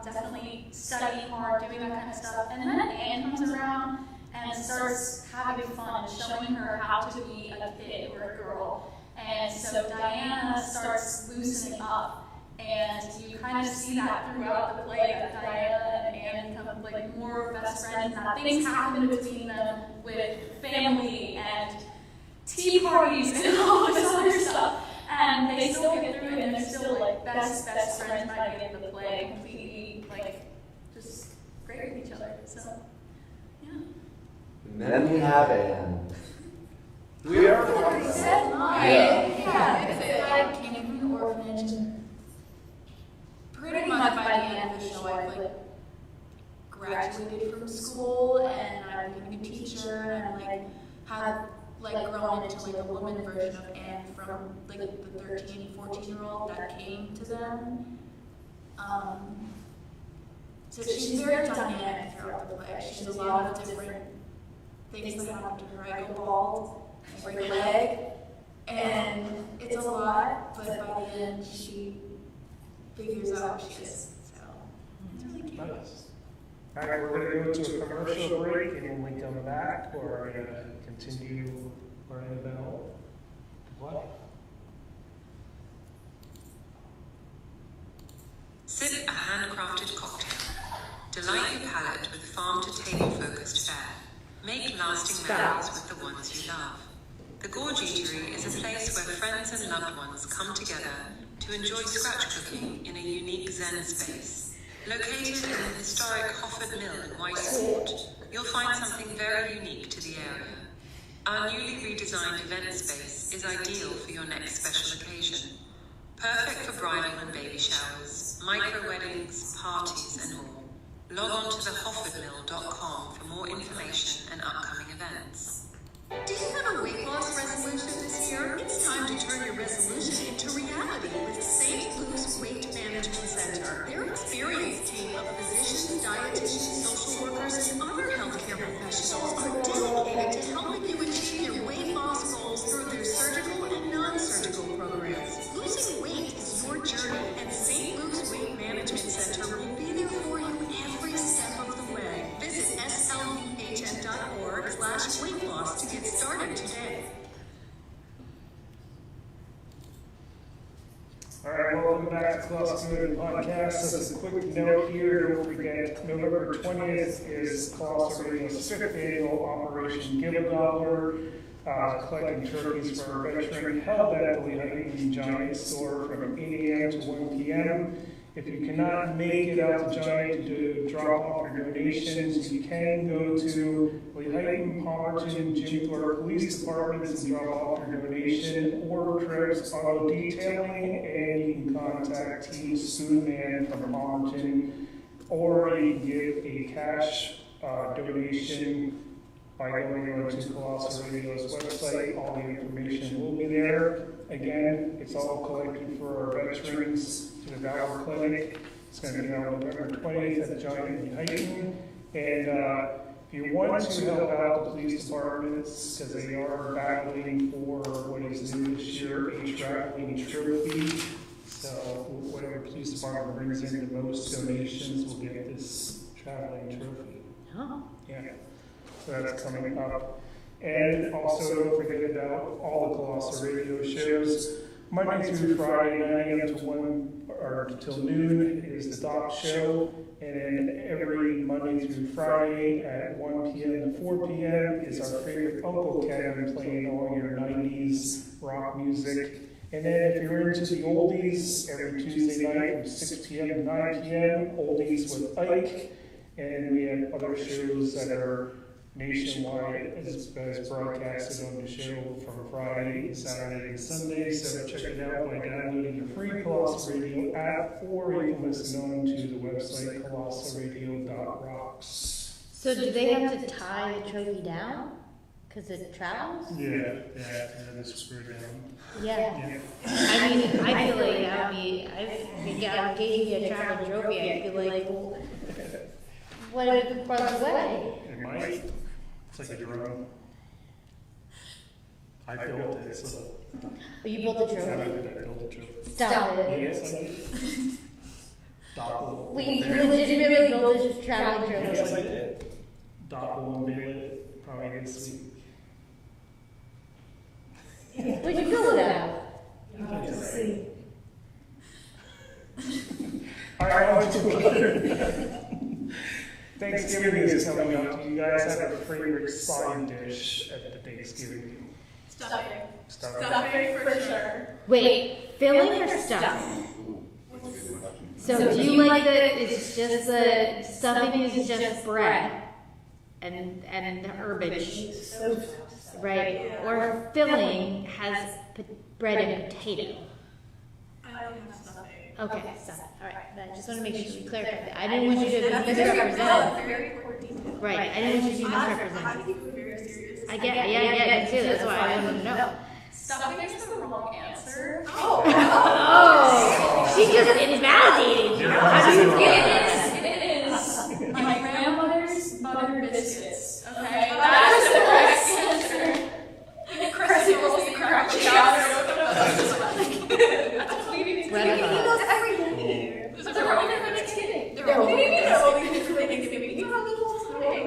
definitely studying hard, doing that kind of stuff. And then Anne comes around and starts having fun, showing her how to be a kid or a girl. And so Diana starts loosening up. And you kind of see that throughout the play, that Diana and Anne become like more best friends, and that things happen between them with family and tea parties and all this other stuff. And they still get through it, and they're still like best friends by the end of the play, completely like just great with each other. So yeah. And then we have Anne. We are. I came from the orphanage. Pretty much by the end of the show, I like graduated from school and I became a teacher and like had like grown into like a woman version of Anne from like the 13, 14-year-old that came to them. So she's very dynamic throughout the play. She has a lot of different things that happen to her. I go bald, I break a leg, and it's a lot, but by the end she figures out who she is. So it's really cute. Nice. All right, we're going to go to a commercial break, and when we come back, we're going to continue learning about what? Sip a handcrafted cocktail. Delight your palate with farm-to-table focused fare. Make lasting memories with the ones you love. The Gorge Eatery is a place where friends and loved ones come together to enjoy scratch cooking in a unique Zen space. Located in the historic Hofford Mill in Whitesport, you'll find something very unique to the area. Our newly redesigned event space is ideal for your next special occasion. Perfect for bridal and baby showers, micro-weddings, parties and more. Log on to thehoffordmill.com for more information and upcoming events. Do you have a weight loss resolution this year? It's time to turn your resolution into reality with St. Luke's Weight Management Center. Their experienced team of physicians, dietitians, social workers, and other healthcare professionals are dedicated to helping you achieve your weight loss goals through their surgical and non-surgical programs. Losing weight is your journey, and St. Luke's Weight Management Center will be there for you every step of the way. Visit SL weight loss to get started today. All right, welcome back to Colossal Movement Podcast. As a quick note here, don't forget, November 20th is Colossal Radio's 5th annual Operation Give a Gobbler, collecting turkeys for our veteran, held at the Lehighton Giant store from 8 a.m. to 1 p.m. If you cannot make it out to Giant to drop off your donations, you can go to Lehighton, Palmerton, Jim Thorpe Police Departments and drop off your donation, or Trev's Auto Detailing, and you can contact Team Spoonman from Palmerton, or you can give a cash donation by going on to Colossal Radio's website. All the information will be there. Again, it's all collected for our veterans to the Gobbler Clinic. It's going to be on November 20th at the Giant Lehighton. And if you want to help out the police departments, because they are battling for what is new this year, a traveling trophy. So whatever police department brings in the most donations will get this traveling trophy. Oh. Yeah. So that's coming up. And also don't forget about all the Colossal Radio shows. Monday through Friday, 9 a.m. to 1 or till noon is the Doc Show. And then every Monday through Friday at 1 p.m. to 4 p.m. is our favorite Uncle Kevin playing all your 90s rock music. And then if you're into the oldies, every Tuesday night from 6 p.m. to 9 p.m., Oldies with Ike. And we have other shows that are nationwide as broadcasted on the show from Friday, Saturday, and Sunday. So check it out by downloading the free Colossal Radio app, or you can listen on to the website colossalradio.rocks. So do they have to tie the trophy down? Because it travels? Yeah, it's screwed down. Yeah. I mean, I feel like that would be, I gave you a traveling trophy, I feel like, well, what if it runs away? It might. It's like a drone. I built it, so. Oh, you built the trophy? I built the trophy. Stop it. Yes, I did. Doppel. Wait, you legitimately built this traveling trophy? Yes, I did. Doppel will mail it probably next week. Where'd you build it at? Let's see. All right, on to other. Thanksgiving is coming up. Do you guys have a favorite side dish at the Thanksgiving? Stuffing. Stuffing. Stuffing for sure. Wait, filling or stuffing? So do you like it's just the stuffing is just bread and herbage, right? Or filling has bread and potato. I don't have stuffing. Okay, stuff. All right. I just want to make sure we clarify that. I didn't want you to misrepresent. Very important. Right. I didn't want you to misrepresent. I take it very seriously. I get it. Yeah, me too. That's why I don't know. Stuffing is the wrong answer. Oh, she just invalidated you. How do you get it? It is my grandmother's butter biscuits. Okay, that is the correct answer. The crusty rolls, the cracked chowder. Bread and butter. They're only for Thanksgiving. They're only for Thanksgiving. You know how little time?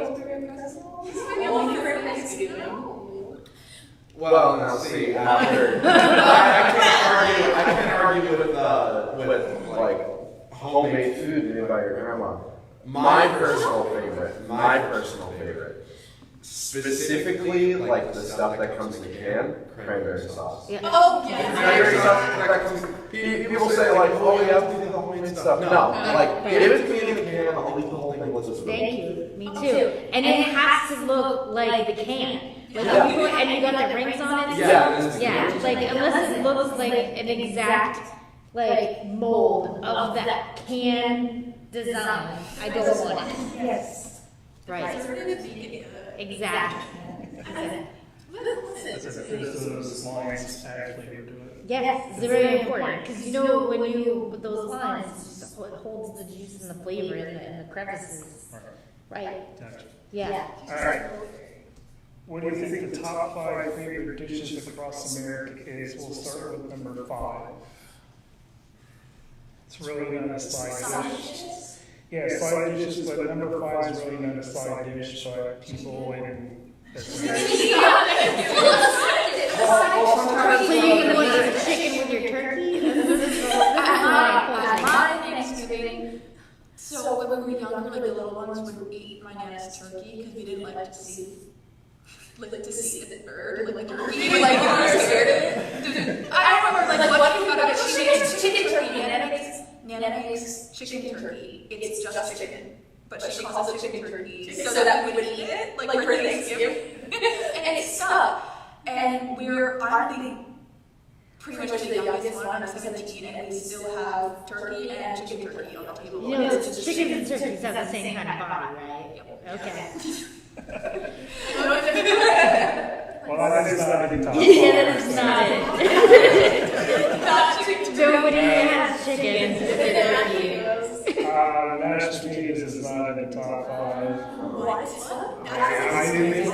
Only for Thanksgiving. Well, now see, after I can't argue with like homemade food made by your grandma. My personal favorite, specifically like the stuff that comes in a can, cranberry sauce. Yeah. Oh, yeah. Cranberry sauce that comes. People say like, oh, you have to do the homemade stuff. No, like give it to me in a can. I'll eat the whole thing with this. Thank you. Me too. And it has to look like the can. Like and you got the rings on it. Yeah. Like unless it looks like an exact like mold of that can design, I don't want it. Yes. Right. Exactly. Those lines add flavor to it. Yes, it's very important because you know when you with those lines, it holds the juice and the flavor in the crevices. Right. Gotcha. Yeah. All right. What do you think the top 5 favorite dishes across America is? We'll start with number 5. It's really not a side dish. Yeah, side dishes, but number 5 is really not a side dish, but people in like to see the bird, like turkey, like you were scared of it. I don't remember like what you got of it. She makes chicken turkey, and Nana makes chicken turkey. It's just chicken, but she calls it chicken turkey so that we would eat it, like for Thanksgiving. And it stuck. And I'm pretty much the youngest one, I'm 17, and we still have turkey and chicken turkey on the table. You know, chicken and turkeys have the same kind of body, right? Okay. Well, that is not a top. Yeah, that is not it. Nobody has chicken and turkey. Mashed potatoes is not in the top 5. What? I didn't make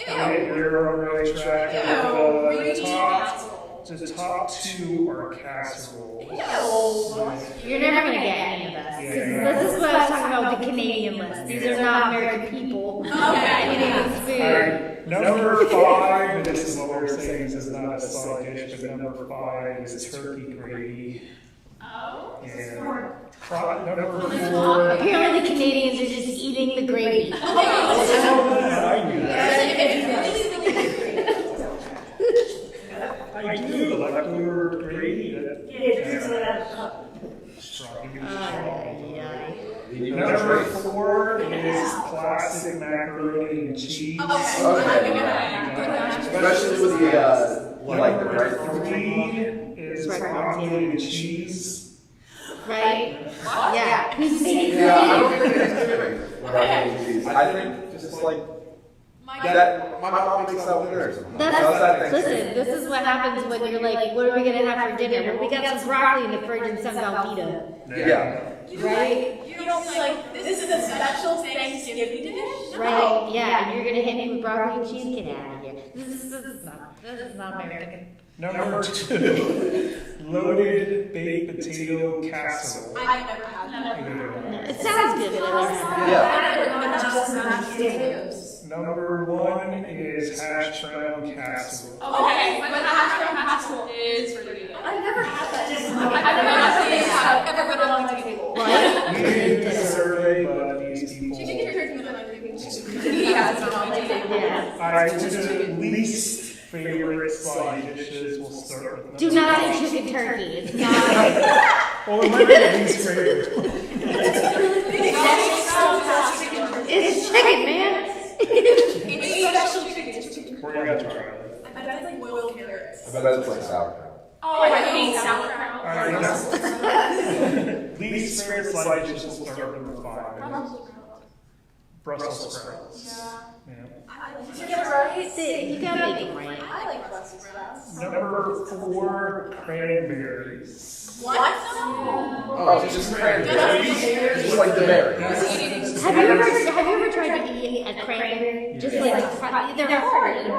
You're on the right track. The top 2 are casserole. You're never going to get any of this. This is what I was talking about with the Canadian list. These are not American people eating this food. Alright, number 5, and this is what we're saying, this is not a side dish, but number 5 is turkey gravy. Oh. And number 4. Apparently the Canadians are just eating the gravy. I knew that. I do, the leftover gravy. Number 4 is classic macaroni and cheese. Especially with the, like the red. 3 is broccoli and cheese. Right? Yeah. Who's making Yeah, I don't think Thanksgiving. Broccoli and cheese. I think just like that. My mom makes that with dinner. Listen, this is what happens when you're like, what are we going to have for dinner? Well, we got some broccoli in the fridge and some Velveeta. Yeah. Right? You don't feel like this is a special Thanksgiving dish? Right, yeah, and you're going to hit me with broccoli and cheese? Get out of here. This is not American. Number 2, loaded baked potato casserole. I've never had that. It sounds good, but I Number 1 is hash brown casserole. Okay, but the hash brown casserole is really good. I've never had that. I've never had this. I've ever put it on my table. We did a survey, but these people. Chicken turkey with my table. Yeah, it's on my table. Alright, the least favorite side dishes will start with. Do not say chicken turkey. It's not. Well, it might be the least favorite. It's chicken, man. It's special chicken. We're gonna try it. I bet it's like boiled carrots. I bet it's like sauerkraut. Oh, I hate sauerkraut. Alright, least favorite side dishes will start with number 5. Brussels sprouts. Yeah. You gotta make it right. I like Brussels sprouts. Number 4, cranberries. What? Oh, just cranberries. Just like the berry. Have you ever tried to eat a cranberry? Just like they're hard. You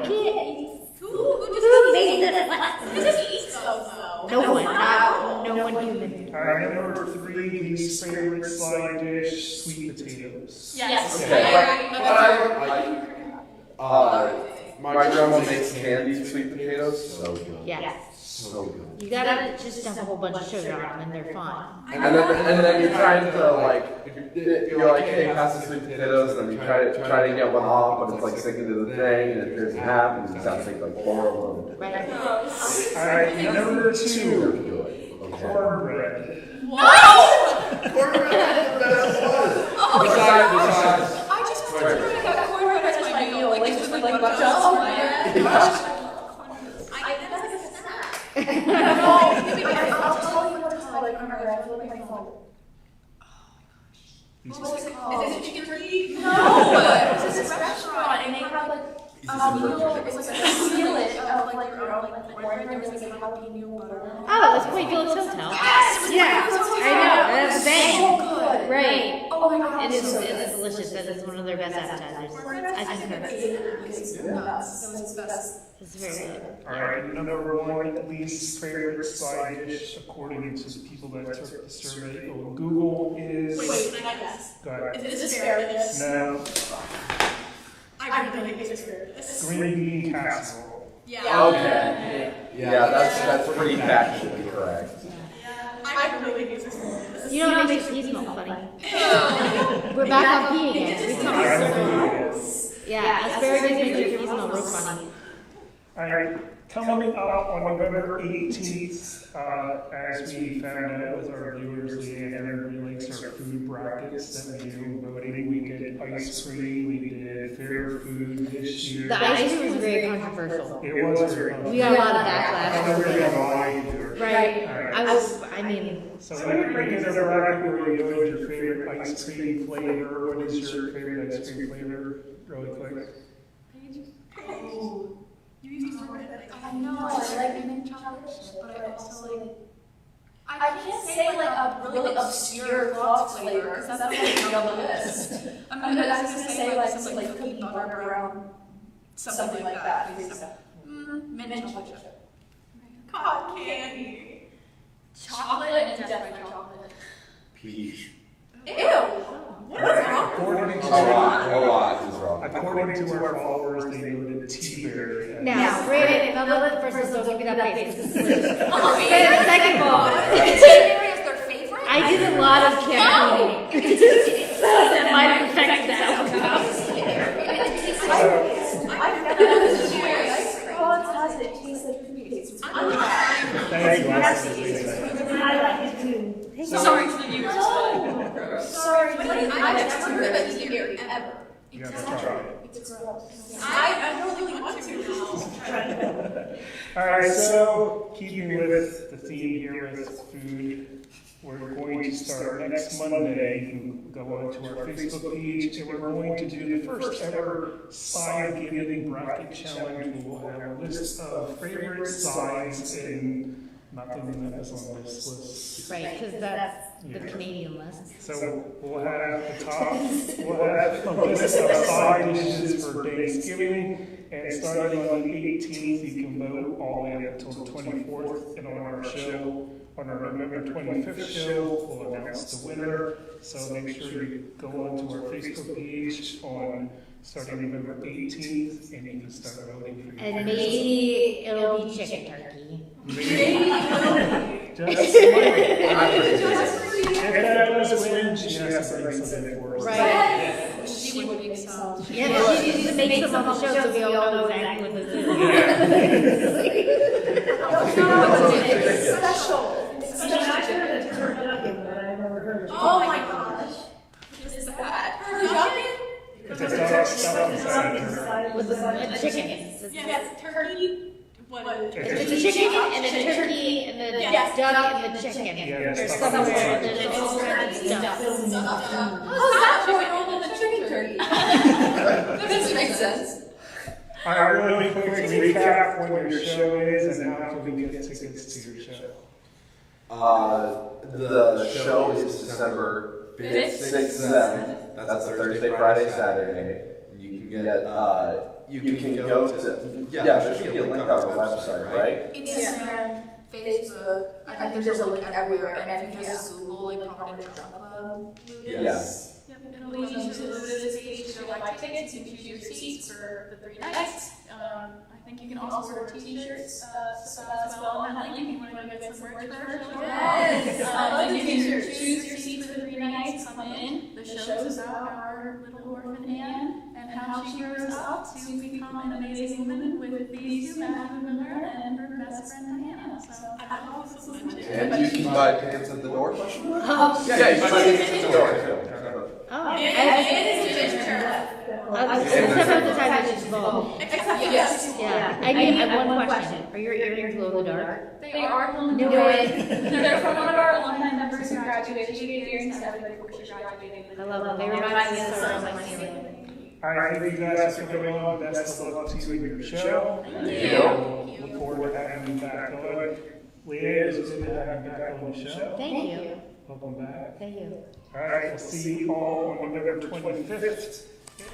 can't. Who does eat those though? No one human. Alright, number 3, least favorite side dish, sweet potatoes. Yes. My grandma makes candied sweet potatoes. So good. Yes. So good. You gotta just dump a whole bunch of sugar on them and they're fun. And then you're trying to like, you're like, hey, pass the sweet potatoes, and then you try to get one off, but it's like sticking to the thing, and it tears in half, and you just have to take like 4 of them. Right. Alright, number 2, cornbread. What? Cornbread is the best one. Besides. I just remember I got cornbread as my meal, like just with like butter. Oh my gosh. That's like a snack. I'll tell you what it's called. Like cornbread. I feel like my phone. What was it called? Is it chicken turkey? No. It was this restaurant, and they had like it was like a skillet of like cornbread. There was like jalapeno butter. Oh, it was Quakefield Hotel. Yes. Yeah, I know. That's the thing. So good. Right. Oh my god. It is delicious. That is one of their best appetizers. I concur. It's very good. Alright, number 1, least favorite side dish, according to the people that took the survey on Google, is. Wait, can I guess? Go ahead. Is this asparagus? No, I really think it's asparagus. green bean casserole. Yeah. Okay. Yeah, that's pretty factually correct. I really think it's asparagus. You know what makes your pee smell funny? We're back on pee again. We come Yeah, asparagus makes your feet smell real funny. All right, coming up on November 18th, as we found out with our viewers, Leanne relates our food brackets that we do voting. We did ice cream, we did fair food this year. The ice cream was very controversial. It was very We got a lot of I don't really backlash. know why either. Right. Alright. I mean, So when you get a bracket where you go with your favorite ice cream flavor, what is your favorite ice cream flavor, really quick? Oh, you used to I know, I like mint chocolate chip, but I also like. I can't say like a really obscure thoughts flavor, because that's not really on the list. I'm just gonna say like something like cookie butter brown, something like that. Mint chocolate chip. Cotton candy. Chocolate and definitely chocolate. Peach. Ew! According to A lot is wrong. According to our followers, they voted T-berry. now, Brandon, now let the first don't give me that face. This is delicious. Oh, Second of all, T-berry is their favorite? I did a lot of campaigning. That might have affected that Sorry to the viewers. Sorry, but I've never heard of T-berry ever. You have to try it. It's gross. I really want to now. All right, so keeping with the theme here with food, we're going to start next Monday. You can go onto our Facebook page, and we're going to do the first ever Sidegiving Bracket Challenge. We'll have a list of favorite sides and nothing that is on this list. Right, because that's the Canadian list. So we'll have at the top, we'll have a list of side dishes for Thanksgiving, and starting on the 18th, you can vote all the way up until the 24th, and on our show, on our November 25th show, we'll announce the winner. So make sure you go onto our Facebook page on starting November 18th, and you can start voting for your And maybe it'll be chicken turkey. Just if that does win, she has to bring something for us. Right. She would make some. Yeah, but she needs to make some on the show so we all know exactly what this is. It's special. Oh my gosh. What is that? Turducken? It's a dark stuff inside. With a chicken. Yes, turkey. What? It's a chicken and a turkey and a duck and a chicken. Or somewhere and then it's all kinds of stuff. How's that more than a chicken turkey? That doesn't make sense. All right, really quick recap when your show is and how can we get tickets to your show. The show is December 5th, 6th, 7th. That's Thursday, Friday, Saturday. You can get, you can go to, there should be a link on the website, right? Instagram, Facebook, I think there's a link everywhere, and if you just Google like Palmerton Club. Yes. It'll lead you to the page to buy tickets and choose your seats for the 3 nights. I think you can also order t-shirts as well on that link if you want to get some merch for our show. Yes! You can choose your seats for the 3 nights, come in. The show is about our little orphan Anne and how she grows up to become an amazing woman with these two, Matthew Miller and her best friend Diana. So I love this one too. And you can buy tickets at the door? Oh, Yeah, you can buy tickets at the door. oh. And it's digital. Except for the time that she's involved. Yes. Yeah. I have one question. Are your earrings glow in the dark? They are glow in the Do dark. it. They're from one of our alumni members who graduated. She gave earrings to everybody before she graduated. I love them. They remind me of the stars on my ceiling. All right, thank you guys for coming on. Best of luck to you in your show. Look forward to having you back on. Leah, it's good to have you back on the show. Thank you. Welcome back. Thank you. All right, we'll see you all on November 25th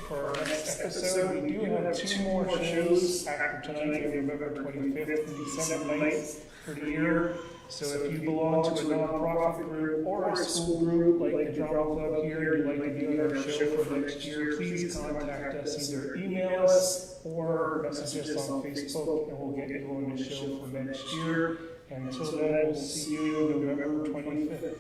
for our next episode. We do have 2 more shows after tonight on November 25th and December 9th for the year. So if you belong to a nonprofit group or a school group like the Drama Club here, and you'd like to be on our show for next year, please contact us, either email us or message us on Facebook, and we'll get you on the show for next year. And until then, we'll see you November 25th.